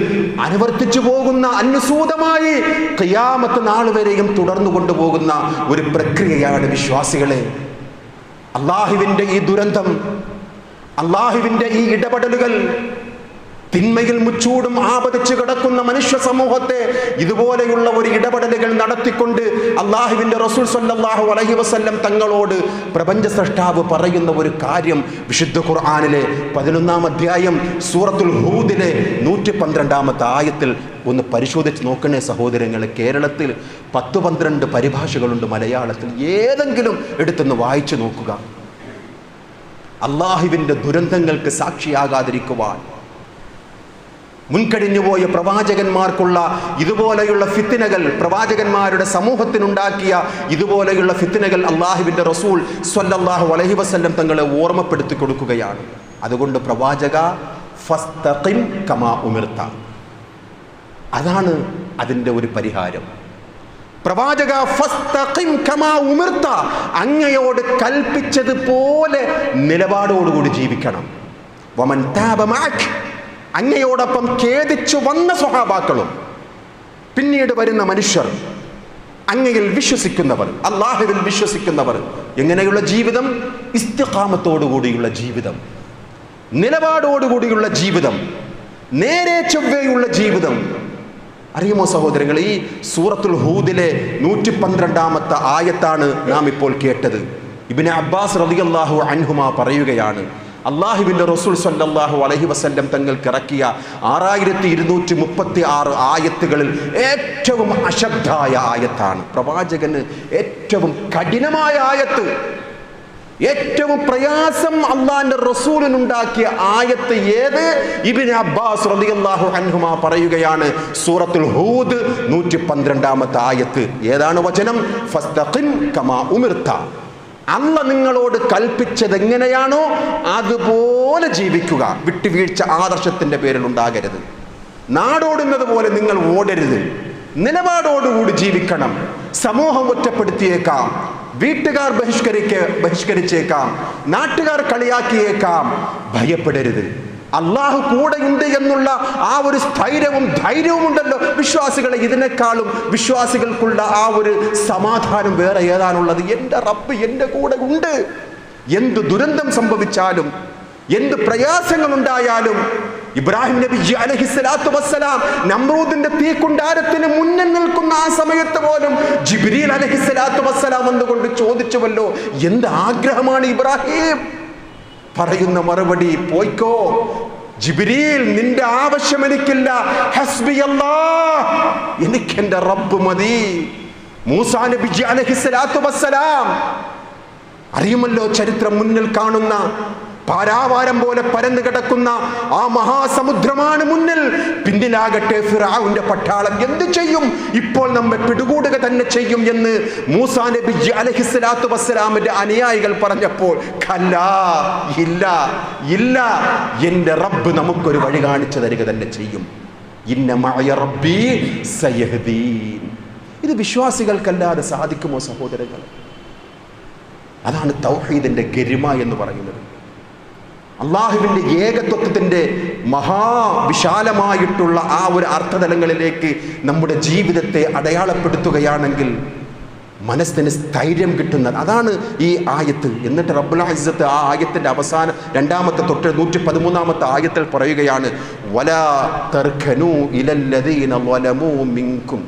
A: അനുവർത്തിച്ചു പോകുന്ന, അനുസൂതമായി ഖിയാമത്ത് നാൾ വരെയും തുടർന്നു കൊണ്ടുപോകുന്ന ഒരു പ്രക്രിയയാണ് വിശ്വാസികളെ. അള്ളാഹുവിന്റെ ഈ ദുരന്തം, അള്ളാഹുവിന്റെ ഈ ഇടപെടലുകൾ, തിന്മയിൽ മുച്ചൂടും ആപതിച്ചു കിടക്കുന്ന മനുഷ്യ സമൂഹത്തെ ഇതുപോലെയുള്ള ഒരു ഇടപെടലുകൾ നടത്തിക്കൊണ്ട് അള്ളാഹുവിൻ്റെ റസൂൽ സ്വല്ലല്ലാഹു അലൈഹി വസല്ലം തങ്ങളോട് പ്രപഞ്ച സൃഷ്ടാവ് പറയുന്ന ഒരു കാര്യം വിശുദ്ധ ഖുർആനിലെ 11-ാം അധ്യായം സൂറത്തുൽ ഹൂദിലെ 112-ാമത്തെ ആയത്തിൽ ഒന്ന് പരിശോധിച്ച് നോക്കണേ സഹോദരങ്ങളെ. കേരളത്തിൽ 10-12 പരിഭാഷകളുണ്ട് മലയാളത്തിൽ. ഏതെങ്കിലും എടുത്തൊന്ന് വായിച്ചു നോക്കുക. അള്ളാഹുവിൻ്റെ ദുരന്തങ്ങൾക്ക് സാക്ഷിയാകാതിരിക്കുവാൻ, മുൻകഴിഞ്ഞുപോയ പ്രവാചകന്മാർക്കുള്ള ഇതുപോലെയുള്ള ഫിത്നകൾ, പ്രവാചകന്മാരുടെ സമൂഹത്തിനുണ്ടാക്കിയ ഇതുപോലെയുള്ള ഫിത്നകൾ അള്ളാഹുവിൻ്റെ റസൂൽ സ്വല്ലല്ലാഹു അലൈഹി വസല്ലം തങ്ങളെ ഓർമ്മപ്പെടുത്തി കൊടുക്കുകയാണ്. അതുകൊണ്ട് പ്രവാചക ഫസ്തഖിം കമാ ഉമിർത, അതാണ് അതിൻ്റെ ഒരു പരിഹാരം. പ്രവാചക ഫസ്തഖിം കമാ ഉമിർത, അങ്ങയോട് കൽപ്പിച്ചതുപോലെ നിലപാടോടുകൂടി ജീവിക്കണം. വമൻ താബ മഅക്, അങ്ങയോടൊപ്പം ഖേദിച്ചു വന്ന സ്വഹാബാക്കളും പിന്നീട് വരുന്ന മനുഷ്യർ, അങ്ങയിൽ വിശ്വസിക്കുന്നവർ, അള്ളാഹുവിൽ വിശ്വസിക്കുന്നവർ, എങ്ങനെയുള്ള ജീവിതം? ഇസ്തിഖാമത്തോടുകൂടിയുള്ള ജീവിതം, നിലപാടോടുകൂടിയുള്ള ജീവിതം, നേരെ ചൊവ്വയുള്ള ജീവിതം. അറിയുമോ സഹോദരങ്ങൾ, ഈ സൂറത്തുൽ ഹൂദിലെ 112-ാമത്തെ ആയത്താണ് നാം ഇപ്പോൾ കേട്ടത്. ഇബ്നു അബ്ബാസ് റളിയല്ലാഹു അൻഹുമാ പറയുകയാണ്, അള്ളാഹുവിൻ്റെ റസൂൽ സ്വല്ലല്ലാഹു അലൈഹി വസല്ലം തങ്ങൾക്ക് ഇറക്കിയ 6236 ആയത്തുകളിൽ ഏറ്റവും അശബ്ദായ ആയത്താണ്, പ്രവാചകന് ഏറ്റവും കഠിനമായ ആയത്ത്, ഏറ്റവും പ്രയാസം അള്ളാഹിന്റെ റസൂലിനുണ്ടാക്കിയ ആയത്ത് ഏത്? ഇബ്നു അബ്ബാസ് റളിയല്ലാഹു അൻഹുമാ പറയുകയാണ്, സൂറത്തുൽ ഹൂദ് 112-ാമത്തെ ആയത്ത്. ഏതാണ് വചനം? ഫസ്തഖിം കമാ ഉമിർത, അല്ല നിങ്ങളോട് കൽപ്പിച്ചത് എങ്ങനെയാണോ അതുപോലെ ജീവിക്കുക. വിട്ടുവീഴ്ച ആദർശത്തിന്റെ പേരിൽ ഉണ്ടാകരുത്. നാടോടുന്നത് പോലെ നിങ്ങൾ ഓടരുത്. നിലപാടോടുകൂടി ജീവിക്കണം. സമൂഹം ഒറ്റപ്പെടുത്തിയേക്കാം, വീട്ടുകാർ ബഹിഷ്കരിച്ചേക്കാം, നാട്ടുകാർ കളിയാക്കിയേക്കാം. ഭയപ്പെടരുത്. അള്ളാഹു കൂടെയുണ്ട് എന്നുള്ള ആ ഒരു സ്ഥൈര്യവും ധൈര്യവും ഉണ്ടല്ലോ വിശ്വാസികളെ. ഇതിനേക്കാളും വിശ്വാസികൾക്കുള്ള ആ ഒരു സമാധാനം വേറെ ഏതാണുള്ളത്? എൻ്റെ റബ്ബ് എൻ്റെ കൂടെ ഉണ്ട്. എന്ത് ദുരന്തം സംഭവിച്ചാലും, എന്ത് പ്രയാസങ്ങൾ ഉണ്ടായാലും, ഇബ്രാഹിം നബി അലൈഹിസ്സലാത്തു വസ്സലാം നമ്രൂദിന്റെ തീക്കുണ്ടാരത്തിന് മുന്നിൽ നിൽക്കുന്ന ആ സമയത്ത് പോലും ജിബ്രീൽ അലൈഹിസ്സലാത്തു വസ്സലാം വന്നുകൊണ്ട് ചോദിച്ചുവല്ലോ, എന്ത് ആഗ്രഹമാണ് ഇബ്രാഹിം? പറയുന്ന മറുപടി, പോയിക്കോ ജിബ്രീൽ, നിന്റെ ആവശ്യം എനിക്കില്ല, ഹസ്ബി അല്ലാഹ്, എനിക്കെന്റെ റബ്ബ് മതി. മൂസാ നബി അലൈഹിസ്സലാത്തു വസ്സലാം അറിയുമല്ലോ ചരിത്രം, മുന്നിൽ കാണുന്ന പാരാവാരം പോലെ പരന്നു കിടക്കുന്ന ആ മഹാസമുദ്രമാണ് മുന്നിൽ, പിന്നിലാകട്ടെ ഫിർഔന്റെ പട്ടാളം. എന്ത് ചെയ്യും? ഇപ്പോൾ നമ്മെ പിടികൂടുക തന്നെ ചെയ്യും എന്ന് മൂസാ നബി അലൈഹിസ്സലാത്തു വസ്സലാമിന്റെ അനുയായികൾ പറഞ്ഞപ്പോൾ, ഖല്ലാ, ഇല്ല ഇല്ല, എൻ്റെ റബ്ബ് നമുക്കൊരു വഴി കാണിച്ചു തരിക തന്നെ ചെയ്യും. ഇന്ന മഅയ റബ്ബി സയഹ്ദീൻ. ഇത് വിശ്വാസികൾക്കല്ലാതെ സാധിക്കുമോ സഹോദരങ്ങൾ? അതാണ് തൗഹീദിന്റെ ഗരിമ എന്ന് പറയുന്നത്. അള്ളാഹുവിൻ്റെ ഏകത്വത്തിൻ്റെ മഹാവിശാലമായിട്ടുള്ള ആ ഒരു അർത്ഥതലങ്ങളിലേക്ക് നമ്മുടെ ജീവിതത്തെ അടയാളപ്പെടുത്തുകയാണെങ്കിൽ മനസ്സിന് സ്ഥൈര്യം കിട്ടുന്നത് അതാണ് ഈ ആയത്ത്. എന്നിട്ട് റബ്ബുൽ ഇസ്സത്ത് ആ ആയത്തിൻ്റെ അവസാന രണ്ടാമത്തെ തൊട്ട് 113-ാമത്തെ ആയത്തിൽ പറയുകയാണ്, വലാ തർക്കനൂ ഇലല്ലദീന ളലമൂ മിൻകും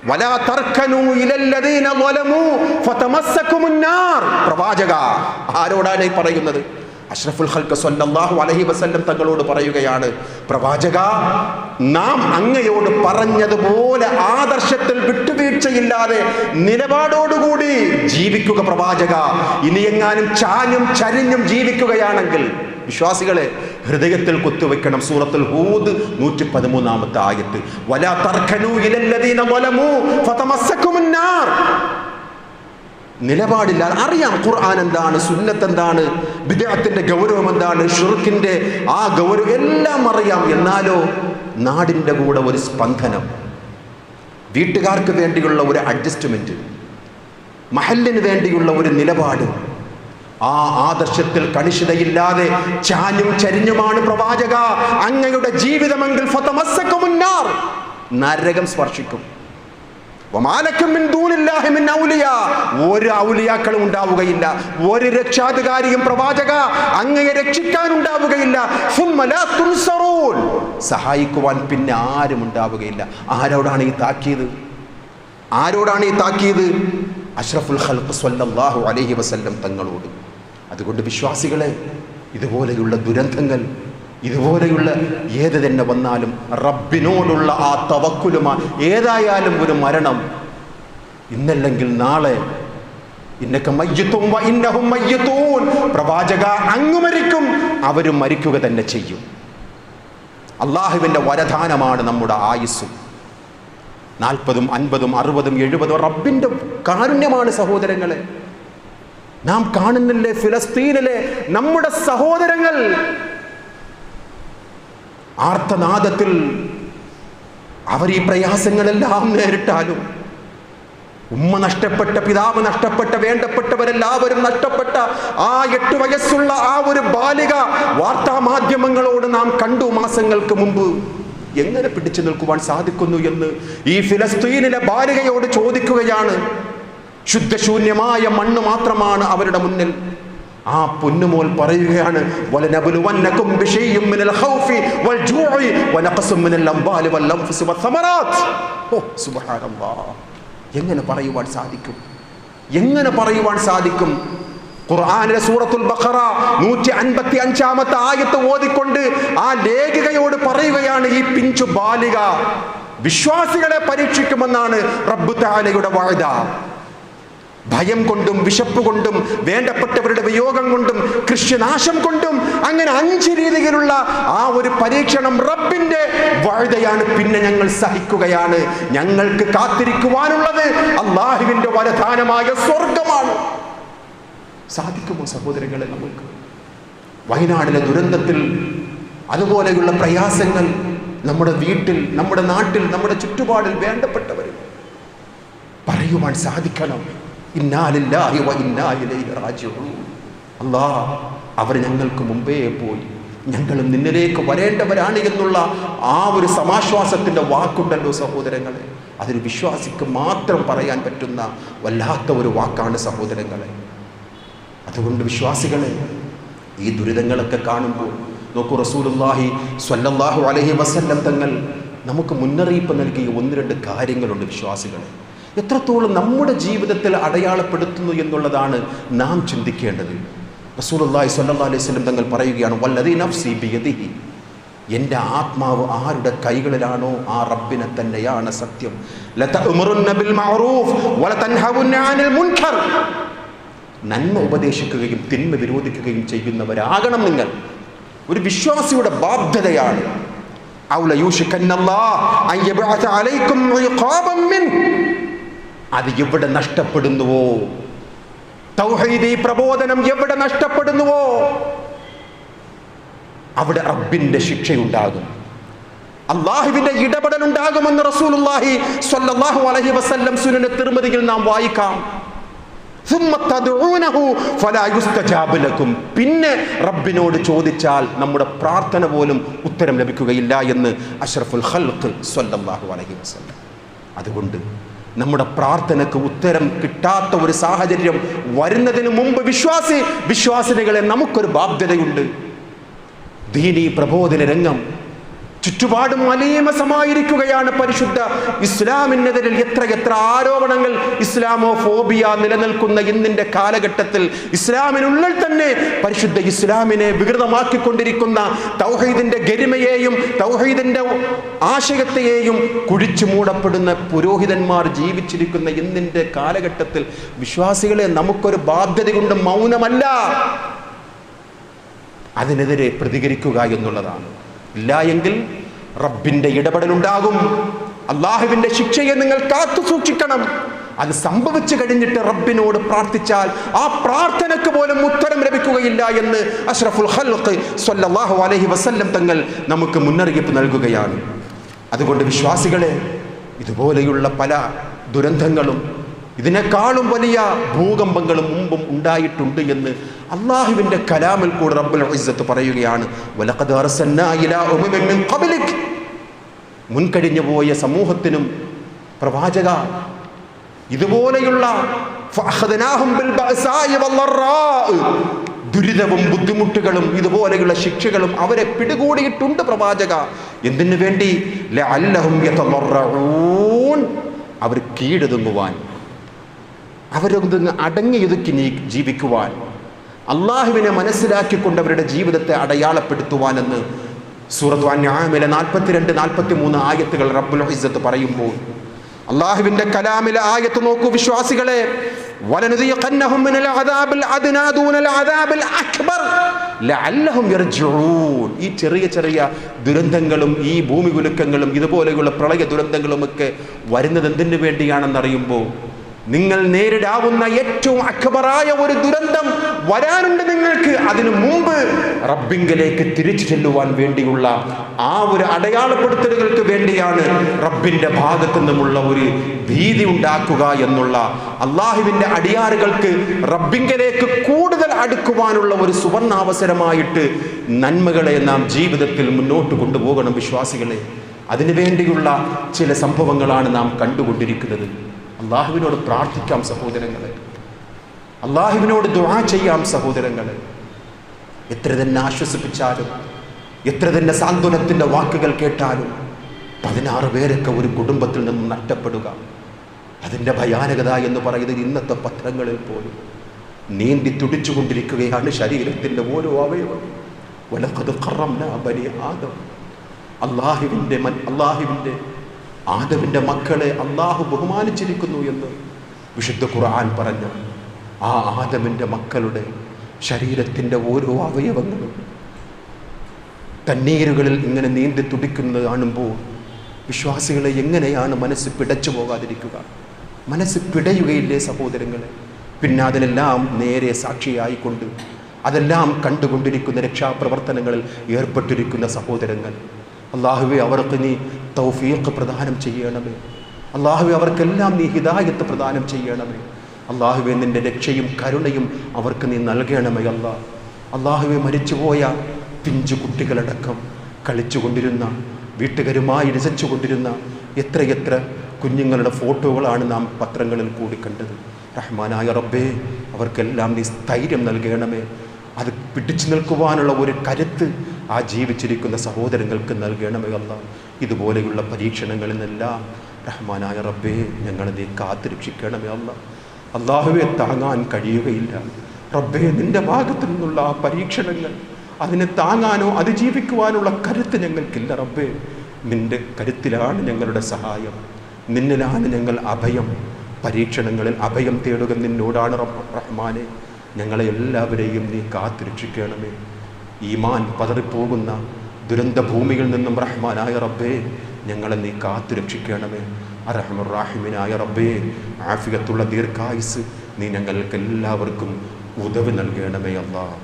A: വലാ തർക്കനൂ ഇലല്ലദീന ളലമൂ ഫതമസ്സകുമുൻ നാർ. പ്രവാചക ആരോടാണ് ഈ പറയുന്നത്? അഷ്റഫുൽ ഖൽഖ് സ്വല്ലല്ലാഹു അലൈഹി വസല്ലം തങ്ങളോട് പറയുകയാണ്, പ്രവാചക, നാം അങ്ങയോട് പറഞ്ഞതുപോലെ ആദർശത്തിൽ വിട്ടുവീഴ്ചയില്ലാതെ നിലപാടോടുകൂടി ജീവിക്കുക പ്രവാചക. ഇനി എങ്ങാനും ചാഞ്ഞും ചരിഞ്ഞും ജീവിക്കുകയാണെങ്കിൽ വിശ്വാസികളെ ഹൃദയത്തിൽ കുത്തുവെക്കണം. സൂറത്തുൽ ഹൂദ് 113-ാമത്തെ ആയത്ത്, വലാ തർക്കനൂ ഇലല്ലദീന ളലമൂ ഫതമസ്സകുമുൻ നാർ. നിലപാടില്ല. അറിയാം ഖുർആൻ എന്താണ്, സുന്നത്ത് എന്താണ്, ബിദ്അത്തിന്റെ ഗൗരവം എന്താണ്, ശിർക്കിന്റെ ആ ഗൗരവം എല്ലാം അറിയാം. എന്നാലോ നാടിൻ്റെ കൂടെ ഒരു സ്പന്ദനം, വീട്ടുകാർക്ക് വേണ്ടിയുള്ള ഒരു അഡ്ജസ്റ്റ്മെന്റ്, മഹല്ലിന് വേണ്ടിയുള്ള ഒരു നിലപാട്, ആ ആദർശത്തിൽ കണിശതയില്ലാതെ ചാഞ്ഞും ചരിഞ്ഞുമാണ് പ്രവാചക അങ്ങയുടെ ജീവിതമെങ്കിൽ ഫതമസ്സകുമുൻ നാർ, നരകം സ്പർശിക്കും. ഒരു ഔലിയാക്കളും ഉണ്ടാവുകയില്ല, ഒരു രക്ഷാധികാരിയും പ്രവാചക അങ്ങയെ രക്ഷിക്കാൻ ഉണ്ടാവുകയില്ല. സഹായിക്കുവാൻ പിന്നെ ആരും ഉണ്ടാവുകയില്ല. ആരോടാണ് ഈ താക്കീത്? ആരോടാണ് ഈ താക്കീത്? അഷ്റഫുൽ ഖൽഖ് സ്വല്ലല്ലാഹു അലൈഹി വസല്ലം തങ്ങളോട്. അതുകൊണ്ട് വിശ്വാസികളെ, ഇതുപോലെയുള്ള ദുരന്തങ്ങൾ, ഇതുപോലെയുള്ള ഏത് തന്നെ വന്നാലും റബ്ബിനോടുള്ള ആ തവക്കുലുമാ. ഏതായാലും ഒരു മരണം ഇന്നല്ലെങ്കിൽ നാളെ, ഇന്നക മയ്യിത്തും വ ഇന്നഹും മയ്യിത്തൂൻ, പ്രവാചക അങ്ങ് മരിക്കും, അവരും മരിക്കുക തന്നെ ചെയ്യും. അള്ളാഹുവിൻ്റെ വരദാനമാണ് നമ്മുടെ ആയുസ്സും. 40, 50, 60, 70 റബ്ബിൻ്റെ കാരുണ്യമാണ് സഹോദരങ്ങളെ. നാം കാണുന്നില്ലേ ഫിലസ്തീനിലെ നമ്മുടെ സഹോദരങ്ങൾ ആർത്തനാദത്തിൽ അവർ ഈ പ്രയാസങ്ങളെല്ലാം നേരിട്ടാലും, ഉമ്മ നഷ്ടപ്പെട്ട, പിതാവ് നഷ്ടപ്പെട്ട, വേണ്ടപ്പെട്ടവരെല്ലാവരും നഷ്ടപ്പെട്ട ആ 8 വയസ്സുള്ള ആ ഒരു ബാലിക വാർത്താ മാധ്യമങ്ങളോട് നാം കണ്ടു മാസങ്ങൾക്ക് മുമ്പ്. എങ്ങനെ പിടിച്ചു നിൽക്കുവാൻ സാധിക്കുന്നു എന്ന് ഈ ഫിലസ്തീനിലെ ബാലികയോട് ചോദിക്കുകയാണ്. ശുദ്ധശൂന്യമായ മണ്ണ് മാത്രമാണ് അവരുടെ മുന്നിൽ. ആ പൊന്നുമോൾ പറയുകയാണ്, വലനബ്ലുവന്നകും ബിശൈഇൻ മിനൽ ഖൗഫി വൽ ജൂഇ വനഖസും മിനൽ അംവാലി വൽ അൻഫുസി വസ്സമറാത്ത്. ഓ സുബ്ഹാനല്ലാഹ്, എങ്ങനെ പറയുവാൻ സാധിക്കും? എങ്ങനെ പറയുവാൻ സാധിക്കും? ഖുർആനിലെ സൂറത്തുൽ ബഖറ 155-ാമത്തെ ആയത്ത് ഓതിക്കൊണ്ട് ആ ലേഖികയോട് പറയുകയാണ്, ഈ പിഞ്ചു ബാലിക വിശ്വാസികളെ പരീക്ഷിക്കുമെന്നാണ് റബ്ബ് തആലയുടെ വഅദ. ഭയം കൊണ്ടും വിശപ്പ് കൊണ്ടും വേണ്ടപ്പെട്ടവരുടെ വിയോഗം കൊണ്ടും കൃഷിനാശം കൊണ്ടും അങ്ങനെ 5 രീതിയിലുള്ള ആ ഒരു പരീക്ഷണം റബ്ബിന്റെ വഅദയാണ്. പിന്നെ ഞങ്ങൾ സഹിക്കുകയാണ്. ഞങ്ങൾക്ക് കാത്തിരിക്കുവാനുള്ളത് അല്ലാഹുവിന്റെ വരദാനമായ സ്വർഗമാണ്. സാധിക്കുമോ സഹോദരങ്ങളെ? നമുക്ക് വയനാടിലെ ദുരന്തത്തിൽ അതുപോലെയുള്ള പ്രയാസങ്ങൾ നമ്മുടെ വീട്ടിൽ, നമ്മുടെ നാട്ടിൽ, നമ്മുടെ ചുറ്റുപാടിൽ വേണ്ടപ്പെട്ടവർ പറയുവാൻ സാധിക്കണം. ഇന്നാ ലില്ലാഹി വ ഇന്നാ ഇലൈഹി റാജിഊൻ. അല്ലാഹ് അവർ ഞങ്ങൾക്ക് മുമ്പേ പോയി. ഞങ്ങളും നിന്നിലേക്ക് വരേണ്ടവരാണ് എന്നുള്ള ആ ഒരു സമാശ്വാസത്തിൻ്റെ വാക്കുണ്ടല്ലോ സഹോദരങ്ങളെ, അതൊരു വിശ്വാസിക്ക് മാത്രം പറയാൻ പറ്റുന്ന വല്ലാത്ത ഒരു വാക്കാണ് സഹോദരങ്ങളെ. അതുകൊണ്ട് വിശ്വാസികളെ, ഈ ദുരിതങ്ങളൊക്കെ കാണുമ്പോൾ നോക്കൂ, റസൂലുള്ളാഹി സ്വല്ലല്ലാഹു അലൈഹി വസല്ലം തങ്ങൾ നമുക്ക് മുന്നറിയിപ്പ് നൽകിയ 1-2 കാര്യങ്ങളുണ്ട് വിശ്വാസികളെ. എത്രത്തോളം നമ്മുടെ ജീവിതത്തിൽ അടയാളപ്പെടുത്തുന്നു എന്നുള്ളതാണ് നാം ചിന്തിക്കേണ്ടത്. റസൂലുള്ളാഹി സ്വല്ലല്ലാഹു അലൈഹി വസല്ലം തങ്ങൾ പറയുകയാണ്, വല്ലദീ നഫ്സി ബിയദിഹി, എൻ്റെ ആത്മാവ് ആരുടെ കൈകളിലാണോ ആ റബ്ബിനെ തന്നെയാണ് സത്യം. ലതഅ്മുറുന്ന ബിൽ മഅറൂഫ് വലതൻഹവുന്ന അനിൽ മുൻകർ, നന്മ ഉപദേശിക്കുകയും തിന്മ വിരോധിക്കുകയും ചെയ്യുന്നവരാകണം നിങ്ങൾ. ഒരു വിശ്വാസിയുടെ ബാധ്യതയാണ്. ഔല യൂഷിക്കന്നല്ലാഹ് അൻ യബ്അസ അലൈക്കും ഇഖാബൻ മിൻ, അത് എവിടെ നഷ്ടപ്പെടുന്നുവോ, തൗഹീദി പ്രബോധനം എവിടെ നഷ്ടപ്പെടുന്നുവോ അവിടെ റബ്ബിന്റെ ശിക്ഷയുണ്ടാകും, അള്ളാഹുവിന്റെ ഇടപെടൽ ഉണ്ടാകുമെന്ന് റസൂലുള്ളാഹി സ്വല്ലല്ലാഹു അലൈഹി വസല്ലം സുനൻ തിർമിദിയിൽ നാം വായിക്കാം. പിന്നെ റബ്ബിനോട് ചോദിച്ചാൽ നമ്മുടെ പ്രാർത്ഥന പോലും ഉത്തരം ലഭിക്കുകയില്ല എന്ന് അഷ്റഫുൽ ഖൽഖ് സ്വല്ലല്ലാഹു അലൈഹി വസല്ലം. അതുകൊണ്ട് നമ്മുടെ പ്രാർത്ഥനയ്ക്ക് ഉത്തരം കിട്ടാത്ത ഒരു സാഹചര്യം വരുന്നതിന് മുമ്പ് വിശ്വാസിനികളെ നമുക്കൊരു ബാധ്യതയുണ്ട്. ദീനീ പ്രബോധന രംഗം ചുറ്റുപാടും അലീമസമായിരിക്കുകയാണ്. പരിശുദ്ധ ഇസ്ലാമിനെതിരിൽ എത്ര ആരോപണങ്ങൾ, ഇസ്ലാമോഫോബിയ നിലനിൽക്കുന്ന ഇന്നിന്റെ കാലഘട്ടത്തിൽ ഇസ്ലാമിനുള്ളിൽ തന്നെ പരിശുദ്ധ ഇസ്ലാമിനെ വികൃതമാക്കിക്കൊണ്ടിരിക്കുന്ന, തൗഹീദിന്റെ ഗരിമയെയും തൗഹീദിന്റെ ആശയത്തെയും കുഴിച്ചു മൂടപ്പെടുന്ന പുരോഹിതന്മാർ ജീവിച്ചിരിക്കുന്ന ഇന്നിന്റെ കാലഘട്ടത്തിൽ വിശ്വാസികളെ നമുക്കൊരു ബാധ്യതയുണ്ട്. മൗനമല്ല, അതിനെതിരെ പ്രതികരിക്കുക എന്നുള്ളതാണ്. ഇല്ല എങ്കിൽ റബ്ബിന്റെ ഇടപെടലുണ്ടാകും. അള്ളാഹുവിന്റെ ശിക്ഷയെ നിങ്ങൾ കാത്തു സൂക്ഷിക്കണം. അത് സംഭവിച്ചു കഴിഞ്ഞിട്ട് റബ്ബിനോട് പ്രാർത്ഥിച്ചാൽ ആ പ്രാർത്ഥനയ്ക്ക് പോലും ഉത്തരം ലഭിക്കുകയില്ല എന്ന് അഷ്റഫുൽ ഖൽഖ് സ്വല്ലല്ലാഹു അലൈഹി വസല്ലം തങ്ങൾ നമുക്ക് മുന്നറിയിപ്പ് നൽകുകയാണ്. അതുകൊണ്ട് വിശ്വാസികളെ, ഇതുപോലെയുള്ള പല ദുരന്തങ്ങളും ഇതിനേക്കാളും വലിയ ഭൂകമ്പങ്ങളും മുമ്പും ഉണ്ടായിട്ടുണ്ട് എന്ന് അള്ളാഹുവിന്റെ കലാമിൽ കൂടെ റബ്ബുൽ ഇസ്സത്ത് പറയുകയാണ്. വലഖദ് അർസൽനാ ഇലാ ഉമമിൻ മിൻ ഖബ്ലിക്, മുൻകഴിഞ്ഞു പോയ സമൂഹത്തിനും പ്രവാചക ഇതുപോലെയുള്ള ഫഅഖദ്നാഹും ബിൽ ബഅസാഇ വല്ലറാ, ദുരിതവും ബുദ്ധിമുട്ടുകളും ഇതുപോലെയുള്ള ശിക്ഷകളും അവരെ പിടികൂടിയിട്ടുണ്ട് പ്രവാചക. എന്തിനു വേണ്ടി? ലഅല്ലഹും യതളറഊൻ, അവർ കീഴടങ്ങുവാൻ, അവരൊന്ന് അടങ്ങിയൊതുക്കി ജീവിക്കുവാൻ, അള്ളാഹുവിനെ മനസ്സിലാക്കിക്കൊണ്ട് അവരുടെ ജീവിതത്തെ അടയാളപ്പെടുത്തുവാനെന്ന് സൂറത്ത് അൻആമിലെ 42-43 ആയത്തുകൾ റബ്ബുൽ ഇസ്സത്ത് പറയുമ്പോൾ അള്ളാഹുവിന്റെ കലാമിലെ ആയത്ത് നോക്കൂ വിശ്വാസികളെ. വലനുദിഖന്നഹും മിനൽ അദാബിൽ അദ്നാ ദൂനൽ അദാബിൽ അക്ബർ ലഅല്ലഹും യർജിഊൻ. ഈ ചെറിയ ദുരന്തങ്ങളും ഈ ഭൂമി കുലുക്കങ്ങളും ഇതുപോലെയുള്ള പ്രളയ ദുരന്തങ്ങളും ഒക്കെ വരുന്നത് എന്തിനു വേണ്ടിയാണെന്നറിയുമ്പോൾ, നിങ്ങൾ നേരിടാവുന്ന ഏറ്റവും അക്ബറായ ഒരു ദുരന്തം വരാനുണ്ട് നിങ്ങൾക്ക്. അതിനു മുമ്പ് റബ്ബിങ്കിലേക്ക് തിരിച്ചു ചെല്ലുവാൻ വേണ്ടിയുള്ള ആ ഒരു അടയാളപ്പെടുത്തലുകൾക്ക് വേണ്ടിയാണ് റബ്ബിന്റെ ഭാഗത്തു നിന്നുമുള്ള ഒരു ഭീതി ഉണ്ടാക്കുക എന്നുള്ള, അള്ളാഹുവിന്റെ അടിയാറുകൾക്ക് റബ്ബിങ്കിലേക്ക് കൂടുതൽ അടുക്കുവാനുള്ള ഒരു സുവർണാവസരമായിട്ട് നന്മകളെ നാം ജീവിതത്തിൽ മുന്നോട്ട് കൊണ്ടുപോകണം വിശ്വാസികളെ. അതിനുവേണ്ടിയുള്ള ചില സംഭവങ്ങളാണ് നാം കണ്ടുകൊണ്ടിരിക്കുന്നത്. അള്ളാഹുവിനോട് പ്രാർത്ഥിക്കാം സഹോദരങ്ങളെ, അള്ളാഹുവിനോട് ദുആ ചെയ്യാം സഹോദരങ്ങളെ. എത്ര തന്നെ ആശ്വസിപ്പിച്ചാലും, എത്ര തന്നെ സാന്ത്വനത്തിൻ്റെ വാക്കുകൾ കേട്ടാലും 16 പേരൊക്കെ ഒരു കുടുംബത്തിൽ നിന്ന് നഷ്ടപ്പെടുക, അതിൻ്റെ ഭയാനകത എന്ന് പറയുന്നത് ഇന്നത്തെ പത്രങ്ങളിൽ പോലും നീന്തി തുടിച്ചുകൊണ്ടിരിക്കുകയാണ് ശരീരത്തിൻ്റെ ഓരോ അവയവം. വലഖദ് കറംനാ ബനി ആദം, അള്ളാഹുവിൻ്റെ ആദമിൻ്റെ മക്കളെ അള്ളാഹു ബഹുമാനിച്ചിരിക്കുന്നു എന്ന് വിശുദ്ധ ഖുർആൻ പറഞ്ഞു. ആ ആദമിൻ്റെ മക്കളുടെ ശരീരത്തിൻ്റെ ഓരോ അവയവങ്ങളും കണ്ണീരുകളിൽ ഇങ്ങനെ നീന്തി തുടിക്കുന്നത് കാണുമ്പോൾ വിശ്വാസികളെ എങ്ങനെയാണ് മനസ്സ് പിടച്ചു പോകാതിരിക്കുക? മനസ്സ് പിടയുകയില്ലേ സഹോദരങ്ങളെ? പിന്നെ അതിനെല്ലാം നേരെ സാക്ഷിയായിക്കൊണ്ട് അതെല്ലാം കണ്ടുകൊണ്ടിരിക്കുന്ന രക്ഷാപ്രവർത്തനങ്ങളിൽ ഏർപ്പെട്ടിരിക്കുന്ന സഹോദരങ്ങൾ, അള്ളാഹുവെ അവർക്ക് നീ തൗഫീഖ് പ്രദാനം ചെയ്യണമേ. അള്ളാഹുവെ അവർക്കെല്ലാം നീ ഹിദായത്ത് പ്രദാനം ചെയ്യണമേ. അള്ളാഹുവെ നിൻ്റെ രക്ഷയും കരുണയും അവർക്ക് നീ നൽകണമേ. അള്ളാഹുവെ മരിച്ചുപോയ പിഞ്ചു കുട്ടികളടക്കം കളിച്ചുകൊണ്ടിരുന്ന, വീട്ടുകാരുമായി രസിച്ചുകൊണ്ടിരുന്ന എത്രയെത്ര കുഞ്ഞുങ്ങളുടെ ഫോട്ടോകളാണ് നാം പത്രങ്ങളിൽ കൂടി കണ്ടത്. റഹ്മാനായ റബ്ബേ, അവർക്കെല്ലാം നീ സ്ഥൈര്യം നൽകണമേ. അത് പിടിച്ചു നിൽക്കുവാനുള്ള ഒരു കരുത്ത് ആ ജീവിച്ചിരിക്കുന്ന സഹോദരങ്ങൾക്ക് നൽകണമേ അല്ലാഹ്. ഇതുപോലെയുള്ള പരീക്ഷണങ്ങളിൽ നിന്നെല്ലാം റഹ്മാനായ റബ്ബേ, ഞങ്ങളെ നീ കാത്തുരക്ഷിക്കണമേ അല്ലാഹ്. അല്ലാഹുവേ, താങ്ങാൻ കഴിയുകയില്ല റബ്ബേ നിൻ്റെ ഭാഗത്തു നിന്നുള്ള ആ പരീക്ഷണങ്ങൾ. അതിനെ താങ്ങാനോ അതിജീവിക്കുവാനുള്ള കരുത്ത് ഞങ്ങൾക്കില്ല റബ്ബേ. നിൻ്റെ കരുത്തിലാണ് ഞങ്ങളുടെ സഹായം, നിന്നിലാണ് ഞങ്ങൾ അഭയം. പരീക്ഷണങ്ങളിൽ അഭയം തേടുക നിന്നോടാണ് റഹ്മാനെ. ഞങ്ങളെ എല്ലാവരെയും നീ കാത്തുരക്ഷിക്കണമേ. ഈമാൻ പതറിപ്പോകുന്ന ദുരന്ത ഭൂമിയിൽ നിന്നും റഹ്മാനായ റബ്ബേ, ഞങ്ങളെ നീ കാത്തുരക്ഷിക്കണമേ. അർഹമർ റഹീമിനായ റബ്ബേ, ആഫിയത്തുള്ള ദീർഘായുസ് നീ ഞങ്ങൾക്ക് എല്ലാവർക്കും ഉദവി നൽകണമേ അല്ലാഹ്.